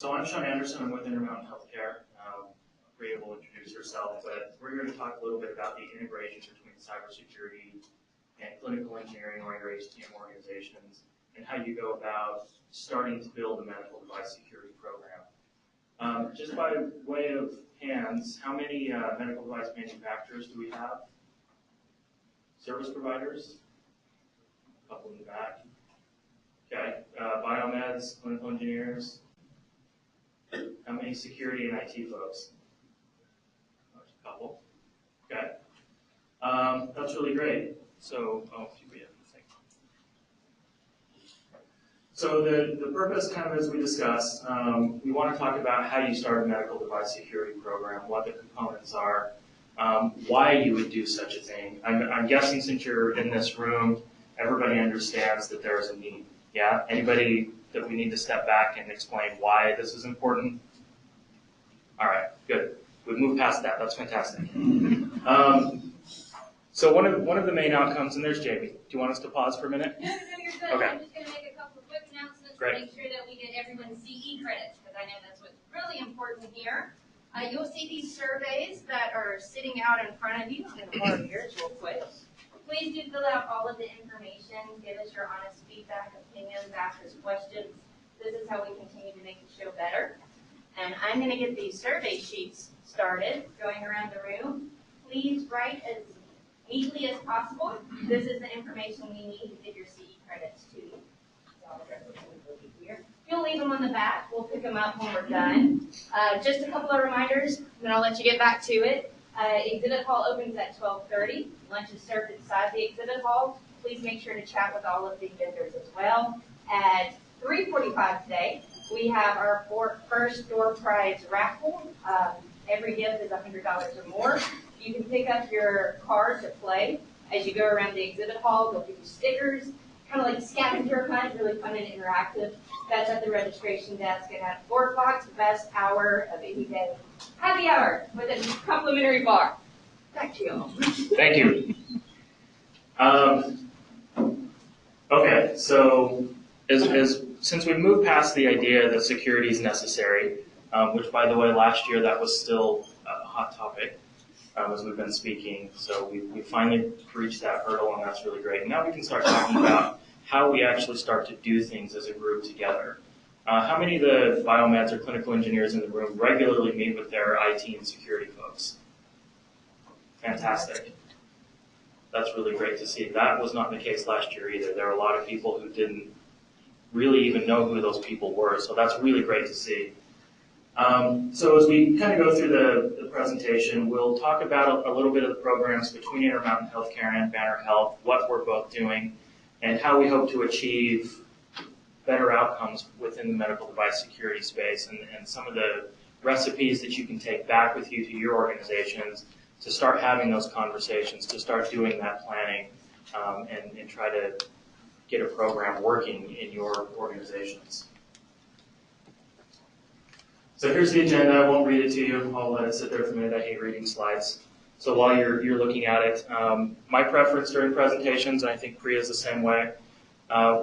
So I'm Sean Anderson. I'm with Intermountain Healthcare. Priya will introduce herself, but we're here to talk a little bit about the integration between cybersecurity and clinical engineering or organizations, and how you go about starting to build a medical device security program. Just by way of hands, how many medical device manufacturers do we have? Service providers? A couple in the back. Okay. Biomeds, clinical engineers. How many security and IT folks? A couple. Okay. That's really great. So, So the purpose, kind of as we discussed, we want to talk about how you start a medical device security program, what the components are, why you would do such a thing. I'm guessing since you're in this room, everybody understands that there is a need. Yeah? Anybody that we need to step back and explain why this is important? All right, good. We've moved past that. That's fantastic. So one of the main outcomes, and there's Jamie. Do you want us to pause for a minute? No, you're good. Okay. I'm just going to make a couple of quick announcements Great. to make sure that we get everyone's CE credits, because I know that's what's really important here. You'll see these surveys that are sitting out in front of you. I'm going to borrow yours real quick. Please do fill out all of the information. Give us your honest feedback, opinions, ask us questions. This is how we continue to make the show better. And I'm going to get these survey sheets started, going around the room. Please write as neatly as possible. This is the information we need to give your CE credits to you. You'll leave them on the back. We'll pick them up when we're done. Just a couple of reminders, then I'll let you get back to it. Exhibit hall opens at 12:30. Lunch is served inside the exhibit hall. Please make sure to chat with all of the vendors as well. At 3:45 today, we have our first door prize raffle. Every gift is $100 or more. You can pick up your card to play as you go around the exhibit hall. They'll give you stickers, kind of like a scavenger hunt, really fun and interactive. That's at the registration desk. And at 4 o'clock, the best hour of any day, happy hour with a complimentary bar. Back to you all. Thank you. Okay, so since we've moved past the idea that security is necessary, which, by the way, last year that was still a hot topic as we've been speaking. So we finally reached that hurdle, and that's really great. Now we can start talking about how we actually start to do things as a group together. How many of the biomeds or clinical engineers in the room regularly meet with their IT and security folks? Fantastic. That's really great to see. That was not the case last year either. There were a lot of people who didn't really even know who those people were, so that's really great to see. So as we kind of go through the presentation, we'll talk about a little bit of the programs between Intermountain Healthcare and Banner Health, what we're both doing, and how we hope to achieve better outcomes within the medical device security space, and some of the recipes that you can take back with you to your organizations to start having those conversations, to start doing that planning, and try to get a program working in your organizations. So here's the agenda. I won't read it to you. I'll let it sit there for a minute. I hate reading slides. So while you're looking at it, my preference during presentations, and I think Priya is the same way,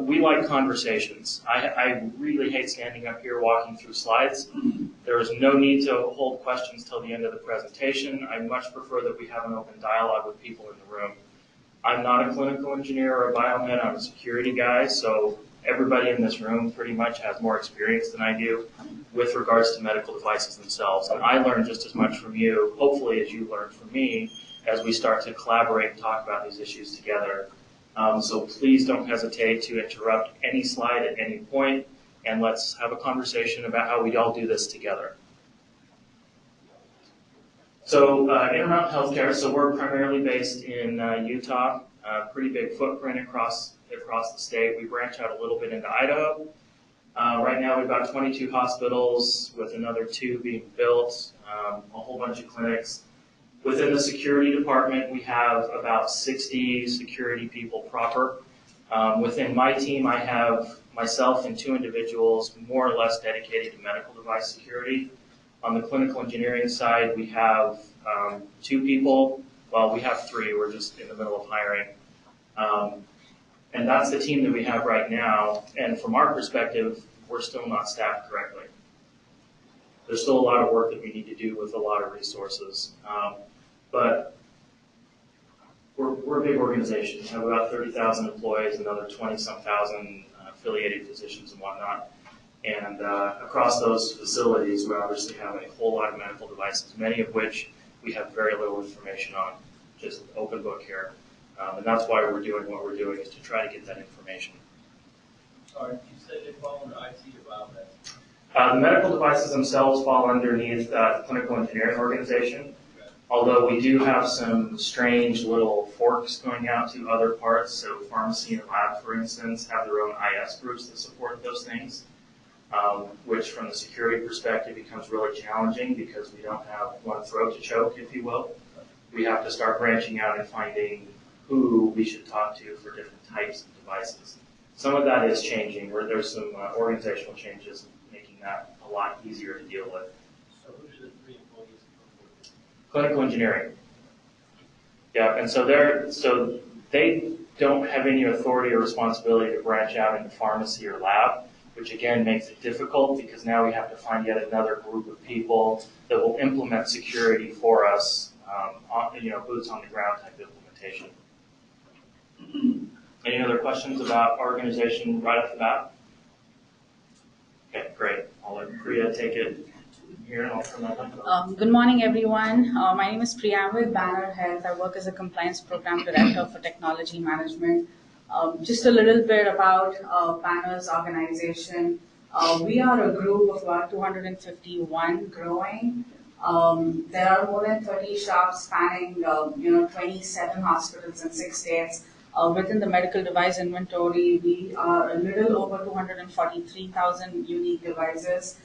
we like conversations. I really hate standing up here walking through slides. There is no need to hold questions till the end of the presentation. I much prefer that we have an open dialogue with people in the room. I'm not a clinical engineer or a biomed. I'm a security guy, so everybody in this room pretty much has more experience than I do with regards to medical devices themselves. And I learn just as much from you, hopefully, as you learn from me, as we start to collaborate and talk about these issues together. So please don't hesitate to interrupt any slide at any point, and let's have a conversation about how we all do this together. So Intermountain Healthcare, so we're primarily based in Utah, pretty big footprint across the state. We branch out a little bit into Idaho. Right now we've got 22 hospitals with another 2 being built, a whole bunch of clinics. Within the security department, we have about 60 security people proper. Within my team, I have myself and 2 individuals more or less dedicated to medical device security. On the clinical engineering side, we have 2 people. Well, we have 3. We're just in the middle of hiring. And that's the team that we have right now. And from our perspective, we're still not staffed correctly. there's still a lot of work that we need to do with a lot of resources. But we're a big organization. We have about 30,000 employees, another 20-some thousand affiliated physicians and whatnot. And across those facilities, we obviously have a whole lot of medical devices, many of which we have very little information on, just open book here. And that's why we're doing what we're doing, is to try to get that information. Sorry, you said they fall under IT or biomed? The medical devices themselves fall underneath the clinical engineering organization, although we do have some strange little forks going out to other parts. So pharmacy and lab, for instance, have their own IS groups that support those things, which from the security perspective becomes really challenging because we don't have one throat to choke, if you will. We have to start branching out and finding who we should talk to for different types of devices. Some of that is changing, where there's some organizational changes making that a lot easier to deal with. So who do the 3 employees report to? Clinical engineering. Yeah, and so they don't have any authority or responsibility to branch out into pharmacy or lab, which again makes it difficult because now we have to find yet another group of people that will implement security for us, boots on the ground type implementation. Any other questions about organization right off the bat? Okay, great. I'll let Priya take it here and I'll turn that back. Good morning, everyone. My name is Priya. I'm with Banner Health. I work as a compliance program director for technology management. Just a little bit about Banner's organization. We are a group of about 251 growing. There are more than 30 shops spanning 27 hospitals in 6 states. Within the medical device inventory, we are a little over 243,000 unique devices,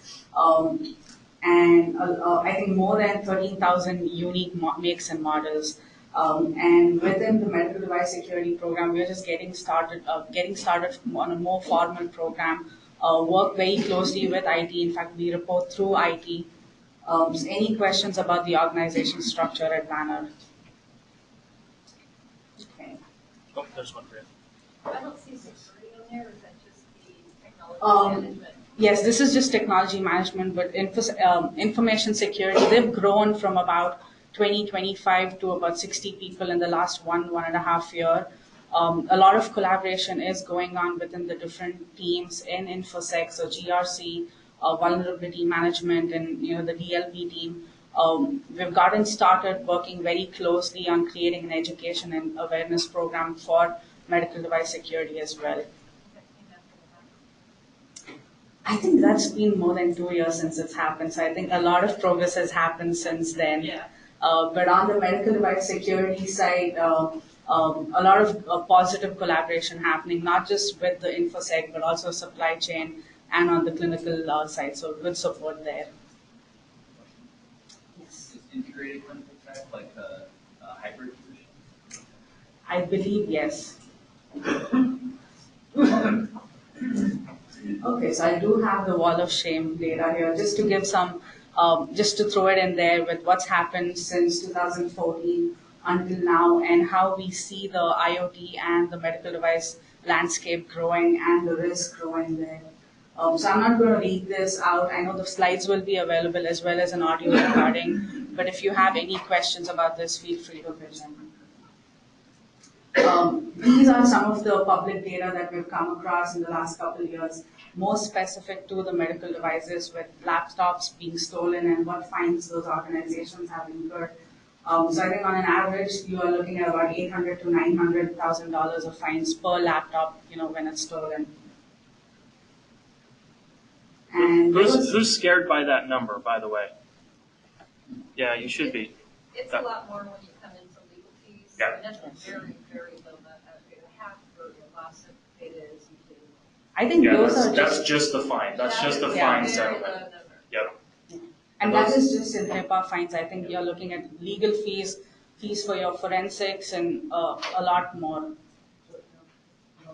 and I think more than 13,000 unique makes and models. And within the medical device security program, we're just getting started on a more formal program, work very closely with IT. In fact, we report through IT. Any questions about the organization structure at Banner? Okay. Oh, there's one for you. I don't see security in there, or is that just the technology management? Yes, this is just technology management, but information security, they've grown from about 25 to about 60 people in the last 1.5 years. A lot of collaboration is going on within the different teams in InfoSec, so GRC, vulnerability management, and the DLP team. We've gotten started working very closely on creating an education and awareness program for medical device security as well. I think that's been more than 2 years since it's happened, so I think a lot of progress has happened since then. Yeah. But on the medical device security side, a lot of positive collaboration happening, not just with the InfoSec, but also supply chain and on the clinical side, so good support there. Yes. Is integrated clinical track like a hybrid position? I believe yes. Okay, so I do have the wall of shame data here, just to give some, just to throw it in there with what's happened since 2014 until now and how we see the IoT and the medical device landscape growing and the risk growing there. So I'm not going to read this out. I know the slides will be available as well as an audio recording, but if you have any questions about this, feel free to pitch in. These are some of the public data that we've come across in the last couple of years, more specific to the medical devices with laptops being stolen and what fines those organizations have incurred. So I think on an average, you are looking at about $800,000 to $900,000 of fines per laptop, when it's stolen. And who's scared by that number, by the way? Yeah, you should be. It's a lot more when you come into legal fees. Yeah. And that's a very, very low amount. Half for your lawsuit it is. I think those are that's just the fine. That's just the fine settlement. Yep. And that is just in HIPAA fines. I think you're looking at legal fees for your forensics, and a lot more. So,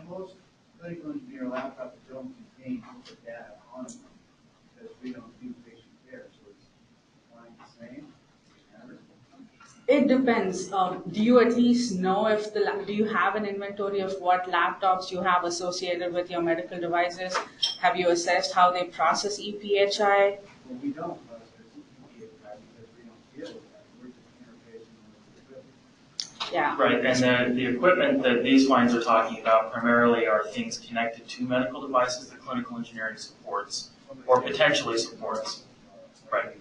most medical engineer laptops don't contain the data on them because we don't do patient care, so it's fine the same. It depends. Do you at least know if do you have an inventory of what laptops you have associated with your medical devices? Have you assessed how they process EPHI? Well, we don't, but Yeah. Right, and the equipment that these fines are talking about primarily are things connected to medical devices that clinical engineering supports or potentially supports. Right.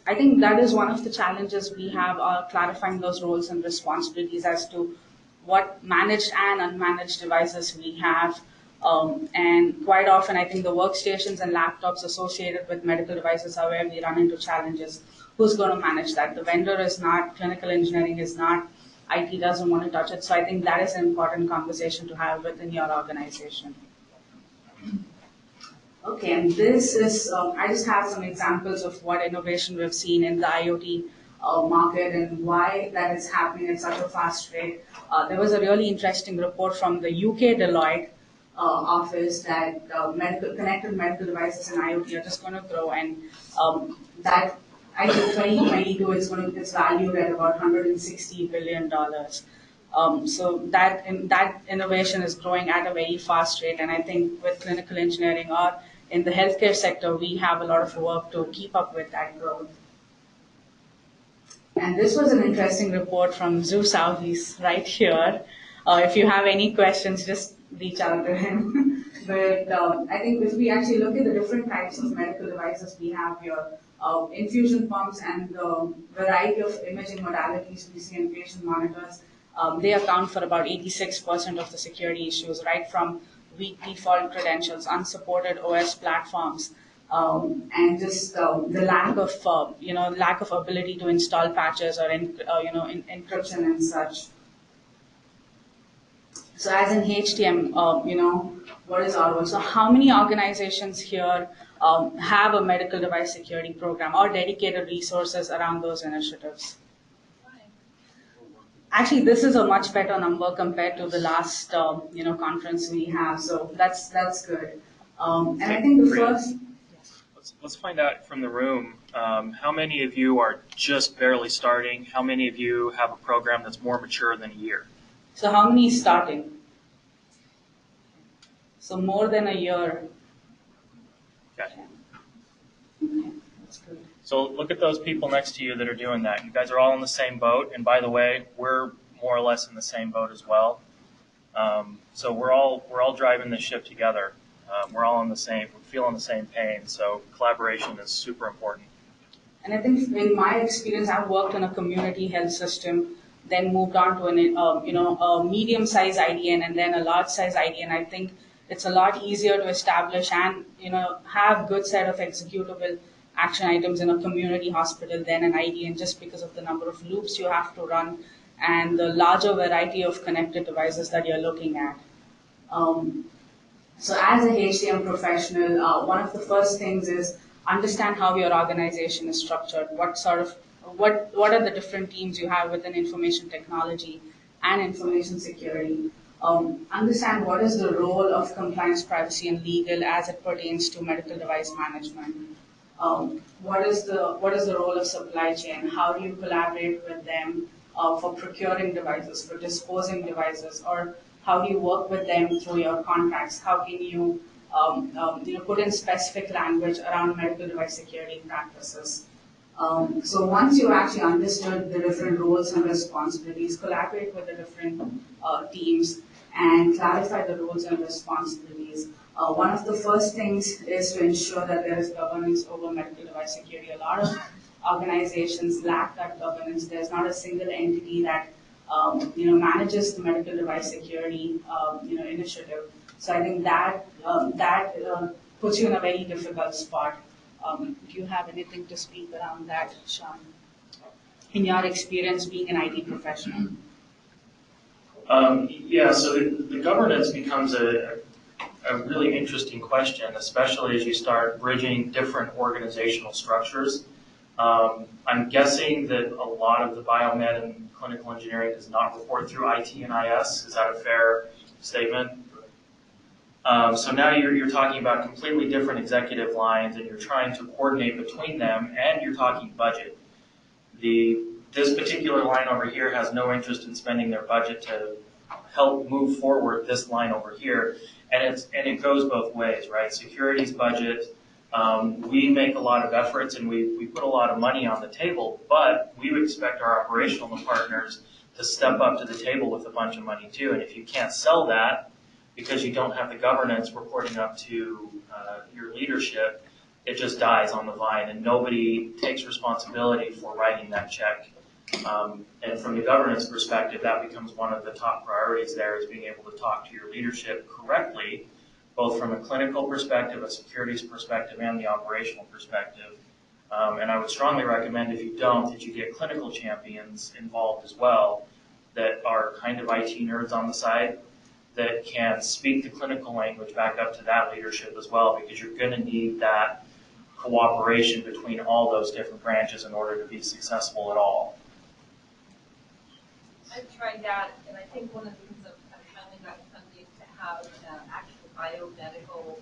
I think that is one of the challenges we have, clarifying those roles and responsibilities as to what managed and unmanaged devices we have. And quite often, I think the workstations and laptops associated with medical devices are where we run into challenges. Who's going to manage that? The vendor is not, clinical engineering is not, IT doesn't want to touch it. So I think that is an important conversation to have within your organization. Okay, and this is, I just have some examples of what innovation we've seen in the IoT market and why that is happening at such a fast rate. There was a really interesting report from the UK Deloitte office that connected medical devices and IoT are just going to grow, and that I think 2022 it's valued at about $160 billion. So that innovation is growing at a very fast rate, and I think with clinical engineering or in the healthcare sector, we have a lot of work to keep up with that growth. And this was an interesting report from Zoo South. He's right here. If you have any questions, just reach out to him. But I think if we actually look at the different types of medical devices we have here, infusion pumps and the variety of imaging modalities we see in patient monitors, they account for about 86% of the security issues, right from weak default credentials, unsupported OS platforms, and just the lack of ability to install patches or encryption and such. So as in HTM, what is our role? So how many organizations here have a medical device security program or dedicated resources around those initiatives? Actually, this is a much better number compared to the last, conference we have. So that's good. And I think the first. Let's find out from the room. How many of you are just barely starting? How many of you have a program that's more mature than a year? So how many is starting? So more than a year. Okay. Okay, that's good. So look at those people next to you that are doing that. You guys are all in the same boat. And by the way, we're more or less in the same boat as well. So we're all driving this ship together. We're feeling the same pain. So collaboration is super important. And I think in my experience, I've worked in a community health system, then moved on to a medium-sized IDN and then a large-size IDN. I think it's a lot easier to establish and have good set of executable action items in a community hospital than an IDN, just because of the number of loops you have to run and the larger variety of connected devices that you're looking at. So as a HCM professional, one of the first things is understand how your organization is structured. What are the different teams you have within information technology and information security? Understand what is the role of compliance, privacy, and legal as it pertains to medical device management. What is the role of supply chain? How do you collaborate with them for procuring devices, for disposing devices, or how do you work with them through your contracts? How can you put in specific language around medical device security practices? So once you actually understood the different roles and responsibilities, collaborate with the different teams and clarify the roles and responsibilities. One of the first things is to ensure that there is governance over medical device security. A lot of organizations lack that governance. There's not a single entity that manages the medical device security initiative. So I think that puts you in a very difficult spot. Do you have anything to speak around that, Sean? In your experience being an IT professional? So the governance becomes a really interesting question, especially as you start bridging different organizational structures. I'm guessing that a lot of the biomed and clinical engineering does not report through IT and IS. Is that a fair statement? So now you're talking about completely different executive lines, and you're trying to coordinate between them, and you're talking budget. This particular line over here has no interest in spending their budget to help move forward this line over here. And it goes both ways, right? Security's budget, we make a lot of efforts and we put a lot of money on the table, but we would expect our operational partners to step up to the table with a bunch of money too. And if you can't sell that because you don't have the governance reporting up to your leadership, it just dies on the vine and nobody takes responsibility for writing that check. And from the governance perspective, that becomes one of the top priorities there, is being able to talk to your leadership correctly, both from a clinical perspective, a securities perspective, and the operational perspective. And I would strongly recommend, if you don't, that you get clinical champions involved as well that are kind of IT nerds on the side that can speak the clinical language back up to that leadership as well, because you're going to need that cooperation between all those different branches in order to be successful at all. I've tried that, and I think one of the things I've finally got funding to have an actual biomedical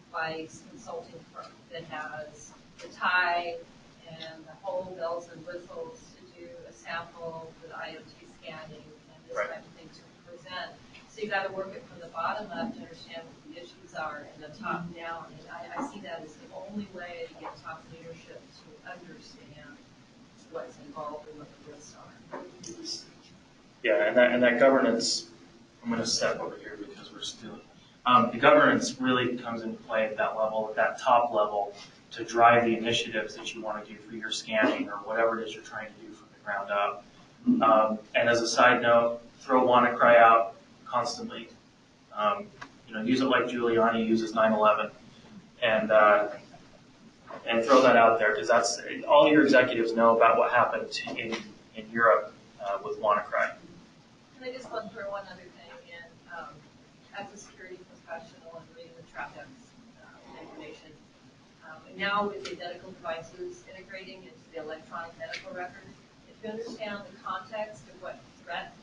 device consulting firm that has the tie and the whole bells and whistles to do a sample with IoT scanning and this Right. type of thing to present. So you've got to work it from the bottom up to understand what the issues are and the top down. And I see that as the only way to get top leadership to understand what's involved and what the risks are. Yeah, and that governance, I'm going to step over here because we're still, the governance really comes into play at that level, at that top level, to drive the initiatives that you want to do for your scanning or whatever it is you're trying to do from the ground up. And as a side note, throw WannaCry out constantly. Use it like Giuliani uses 9/11, and throw that out there, because that's all your executives know about what happened in Europe with WannaCry. And I just want to throw one other thing in. As a security professional and reading the Triad information, now with the identical devices integrating into the electronic medical record, if you understand the context of what threat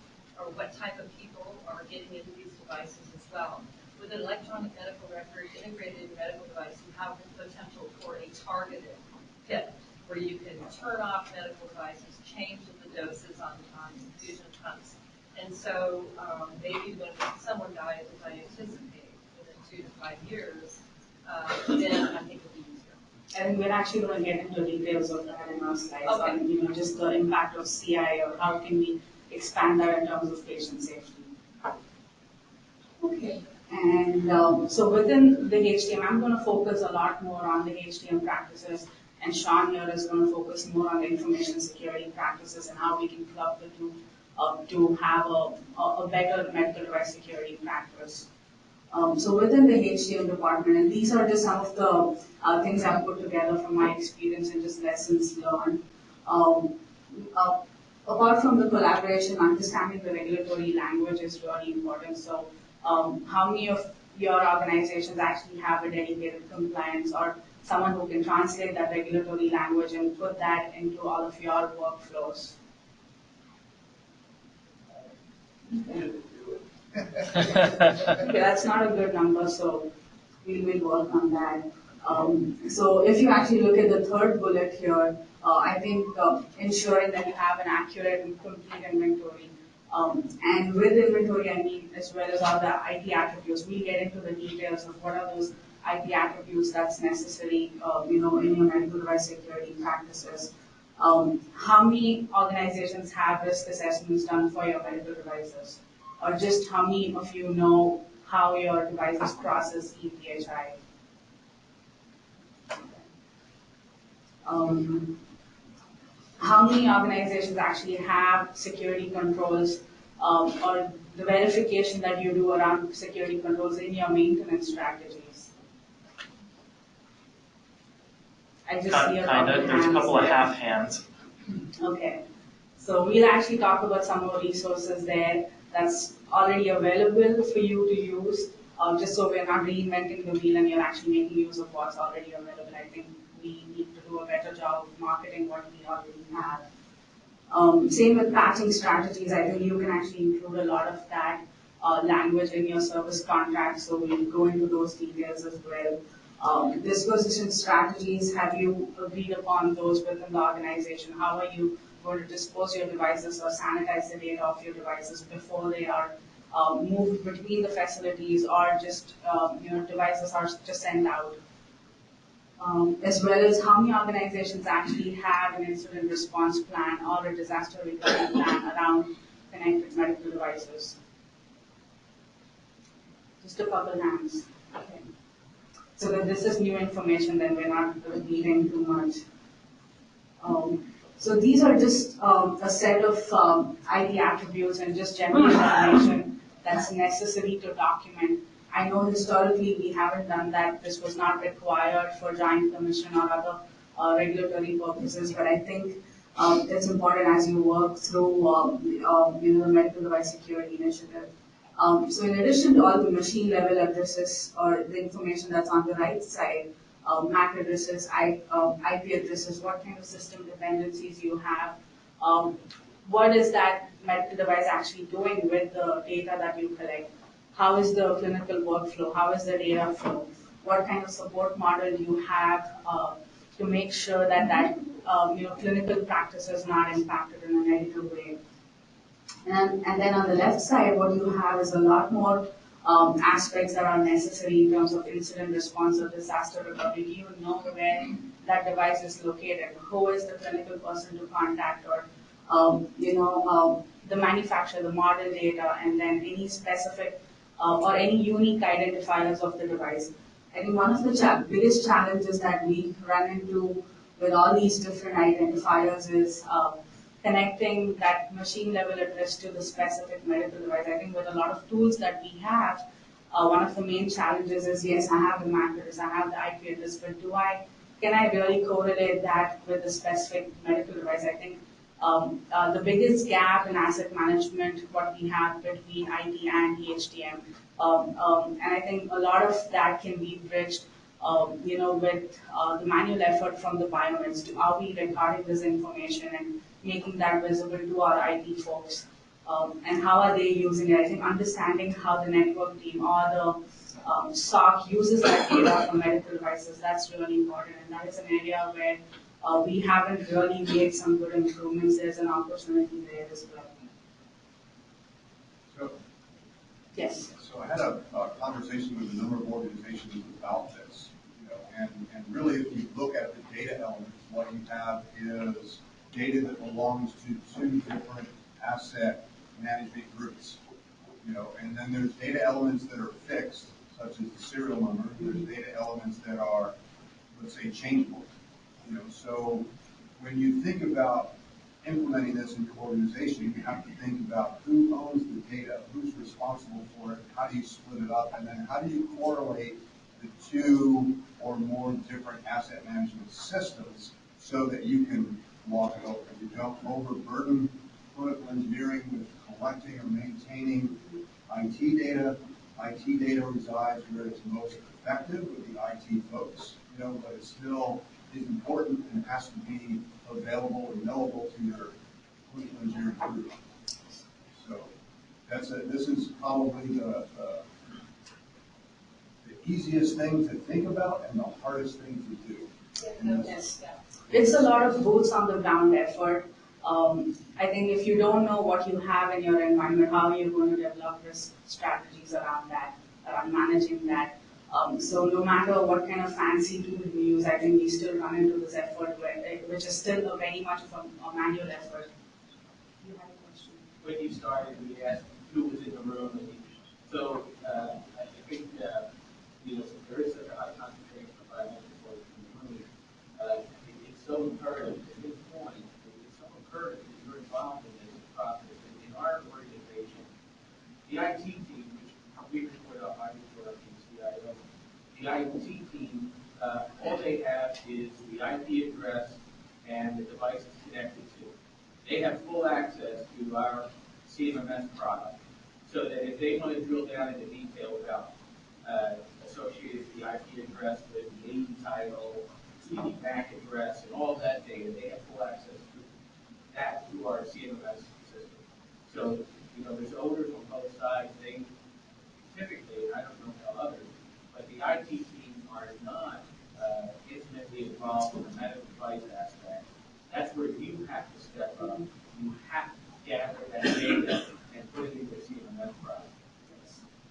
or what type of people are getting into these devices as well, with an electronic medical record integrated in medical device, you have the potential for a targeted hit where you can turn off medical devices, change the doses on infusion pumps. And so maybe when someone dies, as I anticipate, within 2 to 5 years, then I think it'll be easier. And we're actually going to get into details of that in our slides, Okay. on just the impact of CI or how can we expand that in terms of patient safety. Okay. And so within the HTM, I'm going to focus a lot more on the HTM practices, and Sean here is going to focus more on the information security practices and how we can club the two to have a better medical device security practice. So within the HTM department, and these are just some of the things I've put together from my experience and just lessons learned. Apart from the collaboration, understanding the regulatory language is really important. So how many of your organizations actually have a dedicated compliance or someone who can translate that regulatory language and put that into all of your workflows? Okay. Okay, that's not a good number, so we will work on that. So if you actually look at the third bullet here, I think ensuring that you have an accurate and complete inventory. And with inventory, I mean as well as all the IT attributes. We'll get into the details of what are those IT attributes that's necessary, in your medical device security practices. How many organizations have risk assessments done for your medical devices? Or just how many of you know how your devices process EPHI? How many organizations actually have security controls or the verification that you do around security controls in your maintenance strategies? I just see a couple of hands. There's a couple of half hands. Okay. So we'll actually talk about some more resources there that's already available for you to use, just so we're not reinventing the wheel and you're actually making use of what's already available. I think we need to do a better job of marketing what we already have. Same with patching strategies. I think you can actually include a lot of that language in your service contract, so we'll go into those details as well. Disposition strategies, have you agreed upon those within the organization? How are you going to dispose your devices or sanitize the data of your devices before they are moved between the facilities, or just devices are just sent out. As well as how many organizations actually have an incident response plan or a disaster recovery plan around connected medical devices. Just a couple hands. Okay. So that this is new information, then we're not repeating too much. So these are just a set of IT attributes and just general information that's necessary to document. I know historically we haven't done that. This was not required for Joint Commission or other regulatory purposes, but I think it's important as you work through the Medical Device Security Initiative. So in addition to all the machine level addresses or the information that's on the right side, MAC addresses, IP addresses, what kind of system dependencies you have, what is that medical device actually doing with the data that you collect, how is the clinical workflow, how is the data flow, what kind of support model you have to make sure that clinical practice is not impacted in a negative way. And then on the left side, what you have is a lot more aspects that are necessary in terms of incident response or disaster recovery. Do you know where that device is located? Who is the clinical person to contact, or the manufacturer, the model data, and then any specific or any unique identifiers of the device. I think one of the biggest challenges that we run into with all these different identifiers is connecting that machine level address to the specific medical device. I think with a lot of tools that we have, one of the main challenges is, yes, I have the MAC address, I have the IP address, but can I really correlate that with the specific medical device? I think the biggest gap in asset management, what we have between IT and EHTM, and I think a lot of that can be bridged with the manual effort from the biomeds. Are we recording this information and making that visible to our IT folks? And how are they using it? I think understanding how the network team or the SOC uses that data from medical devices, that's really important. And that is an area where we haven't really made some good improvements. There's an opportunity there as well. So, yes. So I had a conversation with a number of organizations about this, and really if you look at the data elements, what you have is data that belongs to two different asset management groups, and then there's data elements that are fixed, such as the serial number. There's data elements that are, let's say, changeable. So when you think about implementing this in your organization, you have to think about who owns the data, who's responsible for it, how do you split it up, and then how do you correlate the two or more different asset management systems so that you can walk it over. You don't overburden clinical engineering with collecting or maintaining IT data. IT data resides where it's most effective with the IT folks, but it still is important and has to be available and knowable to your clinical engineering group. So this is probably the easiest thing to think about and the hardest thing to do. Yes. It's a lot of boots on the ground effort. I think if you don't know what you have in your environment, how are you going to develop risk strategies around that, around managing that? So no matter what kind of fancy tool you use, I think we still run into this effort, which is still very much of a manual effort. You have a question? When you started, we asked who was in the room. So I think there is such a high concentration of biological folks in the room. It's so imperative at this point. It's so imperative that you're involved in this process. In our organization, the IT team, which we report up, I report up to the CIO. The IT team, all they have is the IP address and the device it's connected to. They have full access to our CMMS product, so that if they want to drill down into detail about associated the IP address with the AE title, the MAC address, and all that data, they have full access to that through our CMMS system. So, there's owners on both sides. They typically, and I don't know how others, but the IT team are not intimately involved in the medical device aspect. That's where you have to step up. You have to gather that data and put it into a CMMS product.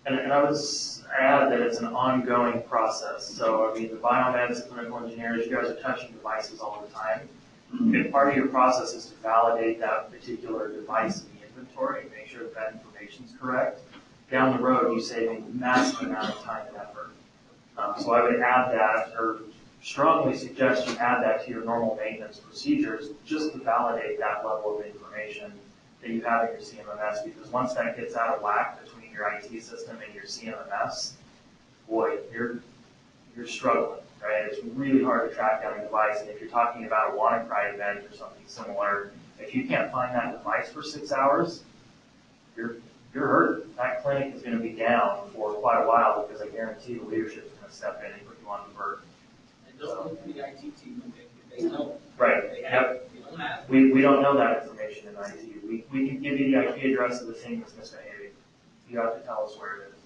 And I would add that it's an ongoing process. So, I mean, the biomeds, the clinical engineers, you guys are touching devices all the time. And part of your process is to validate that particular device in the inventory and make sure that that information is correct. Down the road, you save a massive amount of time and effort. So I would add that, or strongly suggest you add that to your normal maintenance procedures, just to validate that level of information that you have in your CMMS, because once that gets out of whack between your IT system and your CMMS, boy, you're struggling, right? It's really hard to track down a device, and if you're talking about a WannaCry event or something similar, if you can't find that device for 6 hours, you're hurt. That clinic is going to be down for quite a while, because I guarantee the leadership is going to step in and put you on the vert. And don't look to the IT team if they know. Right. They don't have. We don't know that information in IT. We can give you the IP address of the thing that's misbehaving. You have to tell us where it is.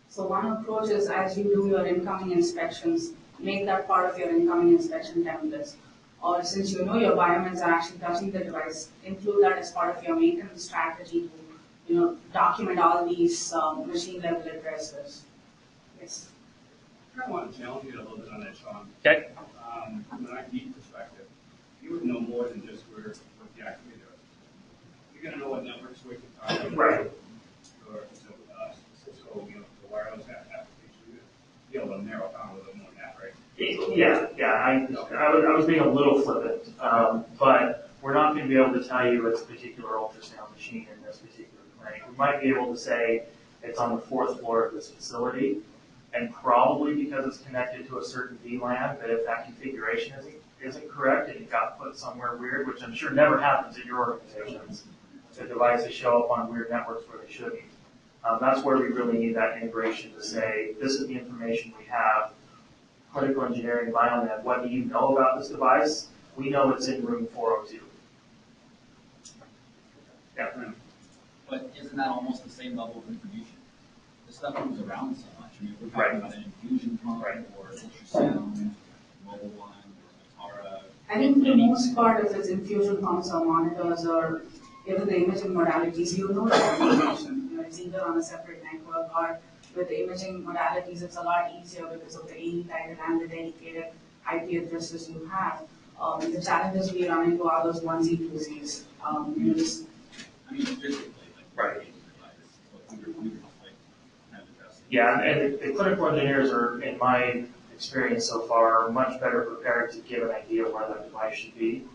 So one approach is, as you do your incoming inspections, make that part of your incoming inspection templates. Or since you know your biomeds are actually touching the device, include that as part of your maintenance strategy to, document all these machine level addresses. Yes. I want to challenge you a little bit on that, Sean. Okay. From an IT perspective, you would know more than just what the IP address is. You're going to know what network switch you're talking about. Right. Or Cisco, the wireless application. You'll be able to narrow down a little bit more than that, right? Yeah. I was being a little flippant, but we're not going to be able to tell you it's a particular ultrasound machine in this particular clinic. We might be able to say it's on the 4th floor of this facility, and probably because it's connected to a certain VLAN, that if that configuration isn't correct and it got put somewhere weird, which I'm sure never happens at your organizations, the devices show up on weird networks where they shouldn't. That's where we really need that integration to say, this is the information we have. Clinical engineering, biomed, what do you know about this device? We know it's in room 402. Yeah. But isn't that almost the same level of information? This stuff moves around so much. I mean, we're talking Right. about an infusion pump Right. or ultrasound, mobile one, or Tara. I think for the most part, if it's infusion pumps or monitors or even the imaging modalities, you know that information. It's either on a separate network or with the imaging modalities, it's a lot easier because of the AE title and the dedicated IP addresses you have. The challenges we run into are those onesie, twosies. Just I mean, physically, Right. we were just like, kind of addressing. Yeah, and the clinical engineers are, in my experience so far, much better prepared to give an idea where that device should be.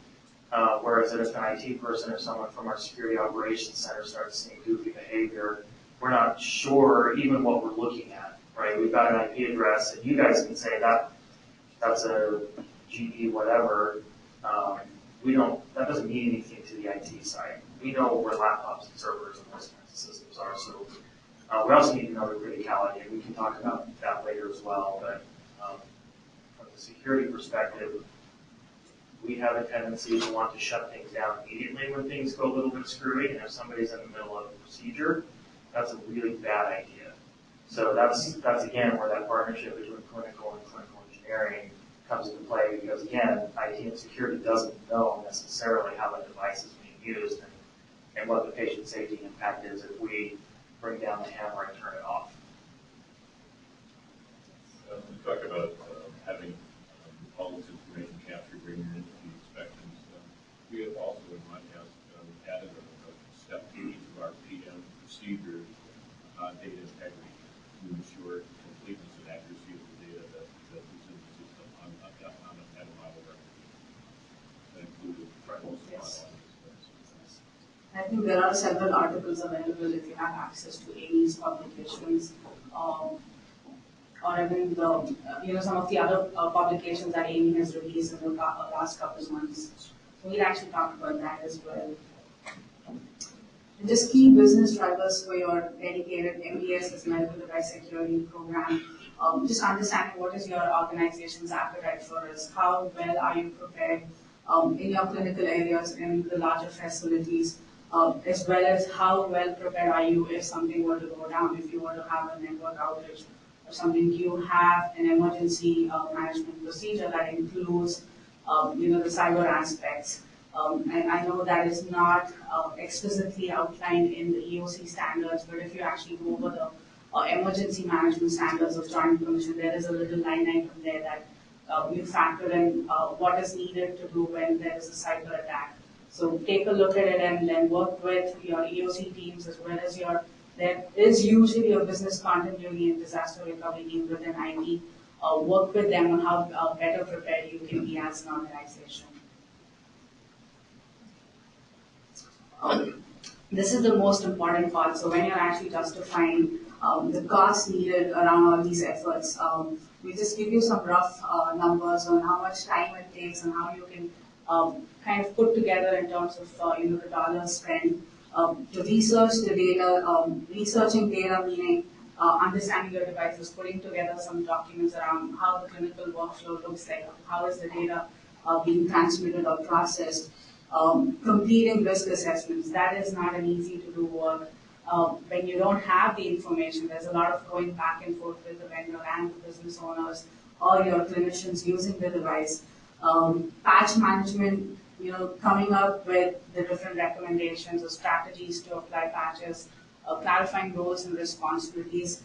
Whereas if an IT person or someone from our security operations center starts seeing goofy behavior, we're not sure even what we're looking at, right? We've got an IP address, and you guys can say that's a GE whatever. That doesn't mean anything to the IT side. We know where laptops and servers and those kinds of systems are, so we also need to know the criticality, and we can talk about that later as well, but from the security perspective, we have a tendency to want to shut things down immediately when things go a little bit screwy, and if somebody's in the middle of a procedure, that's a really bad idea. So that's again where that partnership between clinical and clinical engineering comes into play, because again, IT and security doesn't know necessarily how the device is being used and what the patient safety impact is if we bring down the hammer and turn it off. We talked about having all this information captured, bringing it into the inspections. We have also in my house added a step to each of our PM procedures on data integrity to ensure completeness and accuracy of the data that is in the system on a model record. That included most of Yes. my I think there are several articles available if you have access to AE's publications, or even some of the other publications that AE has released in the last couple of months. So we'll actually talk about that as well. And just key business drivers for your dedicated MDS as medical device security program. Just understanding what is your organization's appetite for risk. How well are you prepared in your clinical areas in the larger facilities, as well as how well prepared are you if something were to go down, if you were to have a network outage or something. Do you have an emergency management procedure that includes the cyber aspects? And I know that is not explicitly outlined in the EOC standards, but if you actually go over the emergency management standards of Joint Commission, there is a little line item there that you factor in what is needed to do when there is a cyber attack. So take a look at it and then work with your EOC teams as well as there is usually a business continuity and disaster recovery team within IT. Work with them on how better prepared you can be as an organization. This is the most important part. So when you're actually justifying the cost needed around all these efforts, we just give you some rough numbers on how much time it takes and how you can kind of put together in terms of the dollars spent to research the data, researching data meaning understanding your devices, putting together some documents around how the clinical workflow looks like, how is the data being transmitted or processed, completing risk assessments. That is not an easy to do work. When you don't have the information, there's a lot of going back and forth with the vendor and the business owners or your clinicians using the device. Patch management, coming up with the different recommendations or strategies to apply patches, clarifying roles and responsibilities.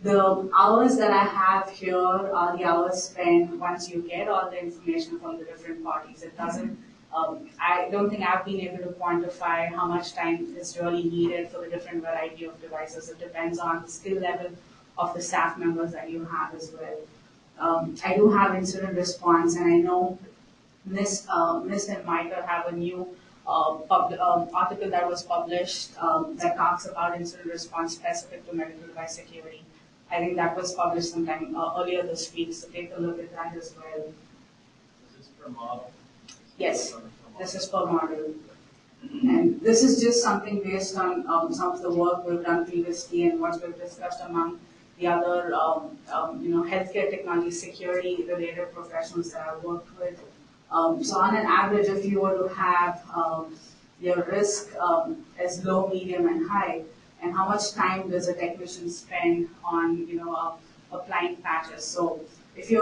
The hours that I have here are the hours spent once you get all the information from the different parties. It doesn't, I don't think I've been able to quantify how much time is really needed for the different variety of devices. It depends on the skill level of the staff members that you have as well. I do have incident response, and I know NIST and MITRE have a new article that was published that talks about incident response specific to medical device security. I think that was published sometime earlier this week, so take a look at that as well. Is this per model? Yes, this is per model. And this is just something based on some of the work we've done previously and what we've discussed among the other healthcare technology security related professionals that I've worked with. So on an average, if you were to have your risk as low, medium, and high, and how much time does a technician spend on applying patches? So if you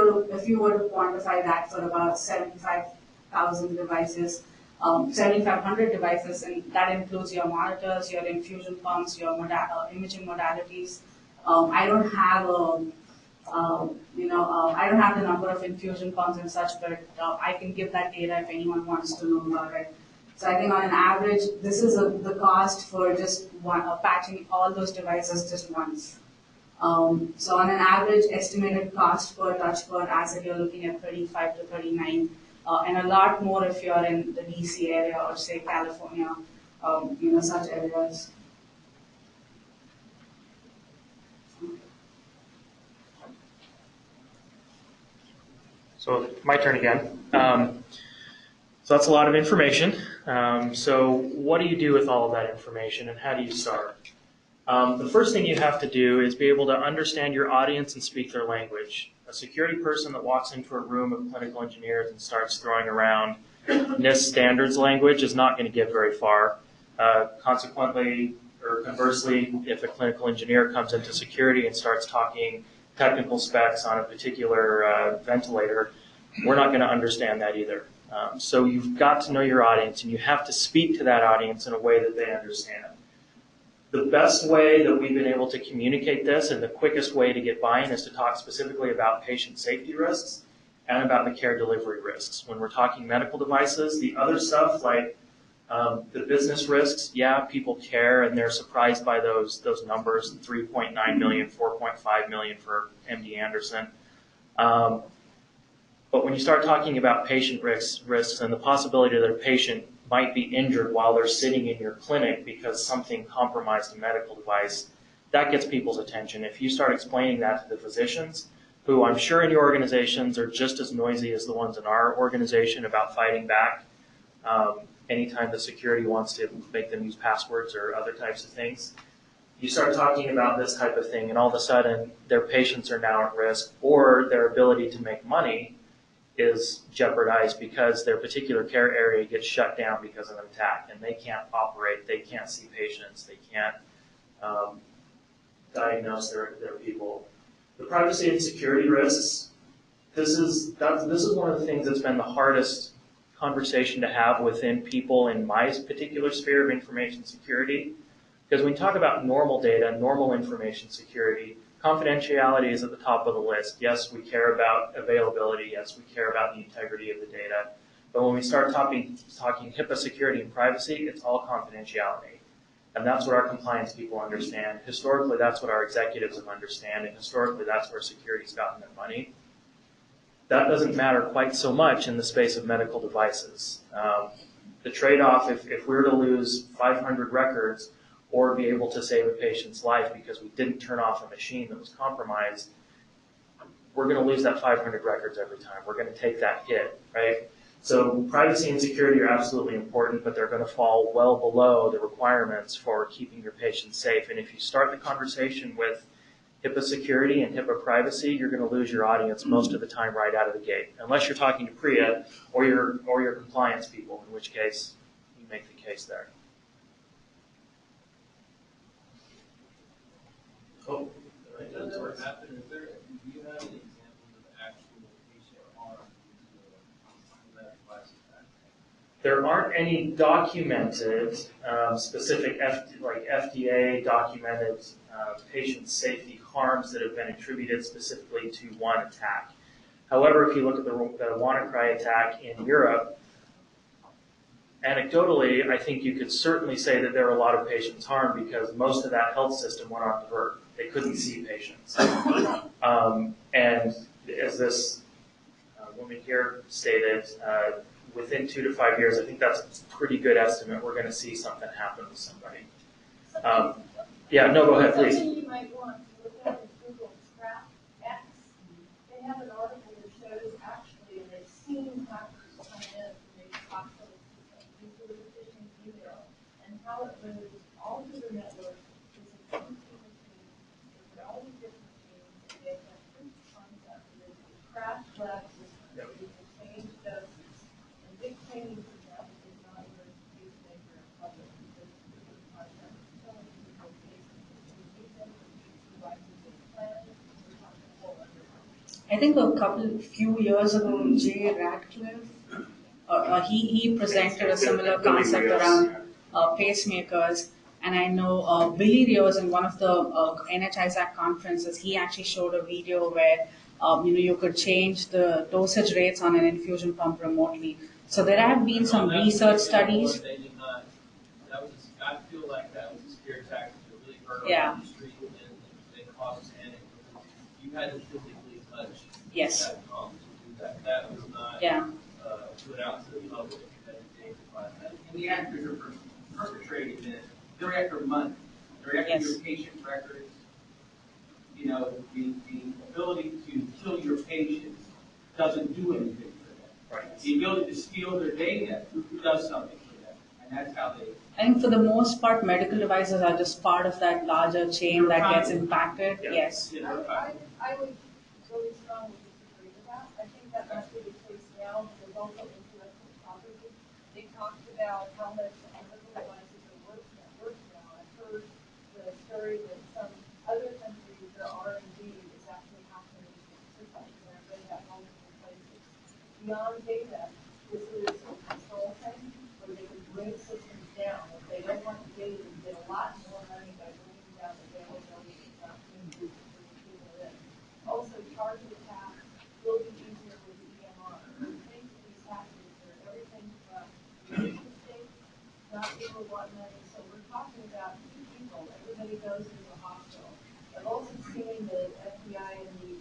were to quantify that for about 75,000 devices, 7,500 devices, and that includes your monitors, your infusion pumps, your imaging modalities. I don't have I don't have the number of infusion pumps and such, but I can give that data if anyone wants to know about it. So I think on an average, this is the cost for just patching all those devices just once. So on an average estimated cost per touch per asset, you're looking at 35 to 39, and a lot more if you're in the DC area or say California, such areas. So my turn again. So that's a lot of information. So what do you do with all of that information, and how do you start? The first thing you have to do is be able to understand your audience and speak their language. A security person that walks into a room of clinical engineers and starts throwing around NIST standards language is not going to get very far. Consequently, or conversely, if a clinical engineer comes into security and starts talking technical specs on a particular ventilator, we're not going to understand that either. So you've got to know your audience, and you have to speak to that audience in a way that they understand. The best way that we've been able to communicate this and the quickest way to get buy-in is to talk specifically about patient safety risks and about the care delivery risks. When we're talking medical devices, the other stuff like the business risks, yeah, people care and they're surprised by those numbers, 3.9 million, 4.5 million for MD Anderson. But when you start talking about patient risks and the possibility that a patient might be injured while they're sitting in your clinic because something compromised a medical device, that gets people's attention. If you start explaining that to the physicians, who I'm sure in your organizations are just as noisy as the ones in our organization about fighting back, anytime the security wants to make them use passwords or other types of things, you start talking about this type of thing, and all of a sudden their patients are now at risk, or their ability to make money is jeopardized because their particular care area gets shut down because of an attack, and they can't operate, they can't see patients, they can't diagnose their people. The privacy and security risks, this is one of the things that's been the hardest conversation to have within people in my particular sphere of information security. Because when you talk about normal data, normal information security, confidentiality is at the top of the list. Yes, we care about availability. Yes, we care about the integrity of the data. But when we start talking HIPAA security and privacy, it's all confidentiality. And that's what our compliance people understand. Historically, that's what our executives have understand, and historically, that's where security's gotten their money. That doesn't matter quite so much in the space of medical devices. The trade-off, if we're to lose 500 records or be able to save a patient's life because we didn't turn off a machine that was compromised, we're going to lose that 500 records every time. We're going to take that hit, right? So privacy and security are absolutely important, but they're going to fall well below the requirements for keeping your patients safe. And if you start the conversation with HIPAA security and HIPAA privacy, you're going to lose your audience most of the time right out of the gate, unless you're talking to PRIA or your compliance people, in which case you make the case there. Oh, Right, does that ever happen? Do you have any examples of actual patient harm due to medical devices? there aren't any documented specific FDA documented patient safety harms that have been attributed specifically to one attack. However, if you look at the WannaCry attack in Europe, anecdotally, I think you could certainly say that there are a lot of patients harmed because most of that health system went off the hook. They couldn't see patients. And as this woman here stated, within 2 to 5 years, I think that's a pretty good estimate. We're going to see something happen with somebody. Yeah, no, go ahead, please. Something you might want to look at is Google Trap X. They have an article that shows actually, and they've seen hackers come in from these hospital systems, including phishing email, and how it moves all through the network. It's a team machine. It's all these different teams, and they have proof of concept. And it's a crash lab system. They can change doses. And big training for them is not an excuse maker in public because it's proof of concept. It's telling people I think a few years ago, Jay Radcliffe, he presented a similar concept around pacemakers. And I know Billy Rios in one of the NHISAC conferences, he actually showed a video where you could change the dosage rates on an infusion pump remotely. So there have been some research studies. They did not. I feel like that was a scare tactic that really hurt Yeah. our industry and they caused panic. You had to physically touch Yes. that pump to do that. That was not put out to the public. And the actors are perpetrating this. They're after money. They're after your patient records. The ability to kill your patients doesn't do anything for them. Right. The ability to steal their data does something for them. And that's how they... I think for the most part, medical devices are just part of that larger chain that gets impacted. Yeah. Yes. I would really strongly disagree with that. I think that might be the case now, but there's also intellectual property. They talked about how much medical devices are worth now. I've heard the story that some other countries, their R&D is actually happening in systems, and they're doing that multiple places. Beyond data, this is a control thing where they can bring systems down. If they don't want the data, they get a lot more money by bringing down the availability of people in. Also, target attacks will be easier with the EMR. The things that these hackers are everything from nation states, not people who want money. So we're talking about two people. Everybody goes into a hospital. I've also seen the FBI and the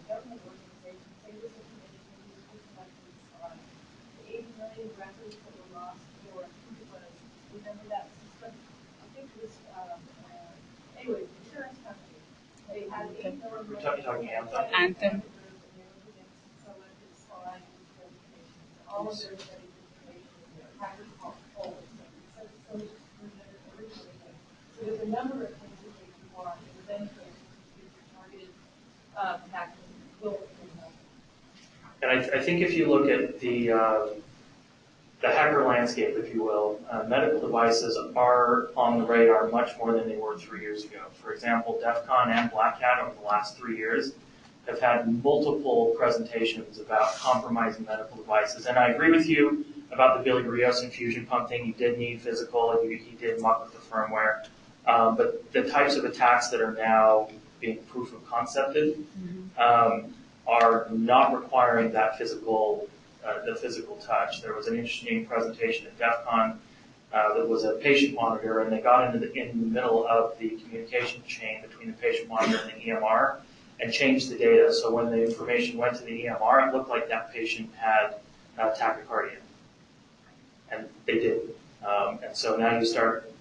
government organizations say this information is disconnected from the 80 million records that were lost for remember that system? I think it was, anyway, the insurance company. They had 8 million We're talking Anthem. all of their studies information, hackers call it, so there's a number of things that they can want, and then targeted attacks will help. And I think if you look at the hacker landscape, if you will, medical devices are on the radar much more than they were 3 years ago. For example, DEF CON and Black Hat over the last 3 years have had multiple presentations about compromising medical devices. And I agree with you, about the Billy Rios infusion pump thing, you did need physical, he did muck with the firmware. But the types of attacks that are now being proof of concepted are not requiring that physical, the physical touch. There was an interesting presentation at DEF CON that was a patient monitor, and they got in the middle of the communication chain between the patient monitor and the EMR and changed the data. So when the information went to the EMR, it looked like that patient had tachycardia. And they did. And so now you start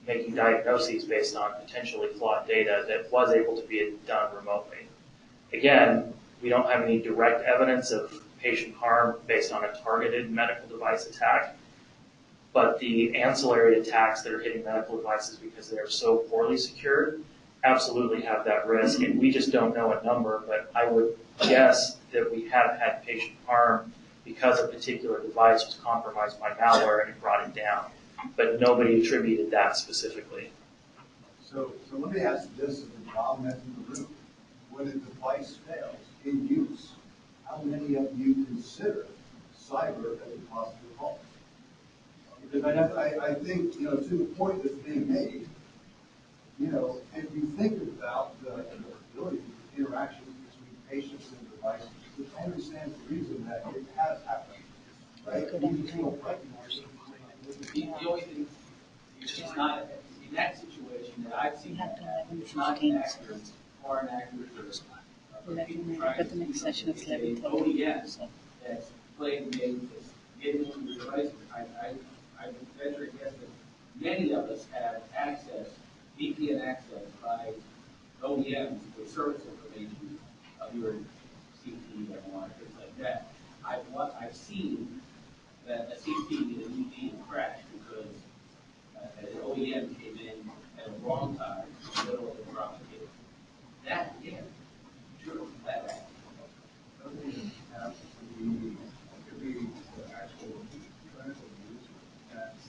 making diagnoses based on potentially flawed data that was able to be done remotely. Again, we don't have any direct evidence of patient harm based on a targeted medical device attack, but the ancillary attacks that are hitting medical devices because they're so poorly secured absolutely have that risk, and we just don't know a number, but I would guess that we have had patient harm because a particular device was compromised by malware and it brought it down, but nobody attributed that specifically. So let me ask this as a problem in the room. When a device fails in use, how many of you consider cyber as a possible cause? Because I think, to the point that's being made, if you think about the ability of interactions between patients and devices, which understands the reason that it has happened, right? We don't recognize it. The only thing, it's not, in that situation that I've seen, it's not inaccurate, or inaccurate, But the next session is 11:30. OEMs that's playing games, that's getting into the devices. I would venture to guess that many of us have access, VPN access by OEMs with service information of your CT, MR, things like that. I've seen that a CT and an ED crashed because an OEM came in at a wrong time in the middle of the propagation. That, yeah, sure, that Doesn't even have to be, it could be the actual clinical use that's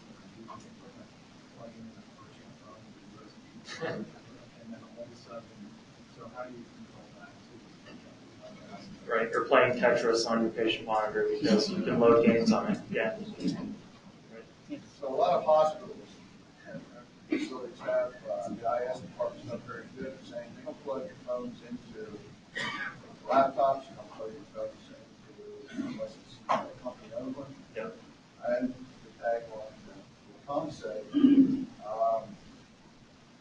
plugging in a virtual phone with USB port, and then all of a sudden, so how do you control that too? Right, or playing Tetris on your patient monitor because you can load games on it. Yeah. So a lot of hospitals and facilities have the IS departments not very good at saying they don't plug your phones into laptops, you don't plug your phones into unless it's a company owned one. Yep. And the tagline that Tom said,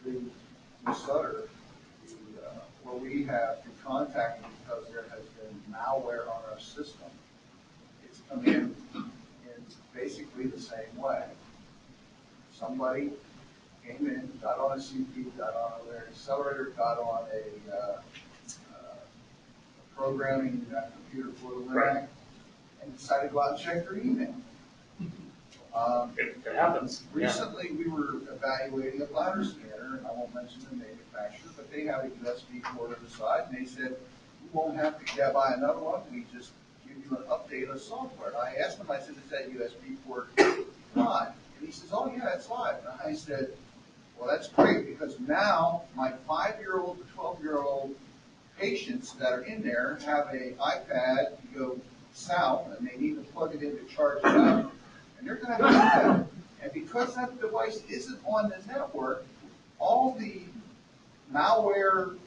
the Sutter, where we have been contacted because there has been malware on our system, it's come in basically the same way. Somebody came in, got on a CP, got on their accelerator, got on a programming computer for the Linux, and decided to go out and check their email. It happens. Recently, we were evaluating a bladder scanner, and I won't mention the manufacturer, but they have a USB port on the side, and they said, we won't have to buy another one, we just give you an update of software. And I asked him, I said, is that USB port live? And he says, oh yeah, it's live. And I said, well, that's great, because now my 5-year-old to 12-year-old patients that are in there have an iPad to go south, and they need to plug it in to charge it up. And they're going to have that. And because that device isn't on the network, all the malware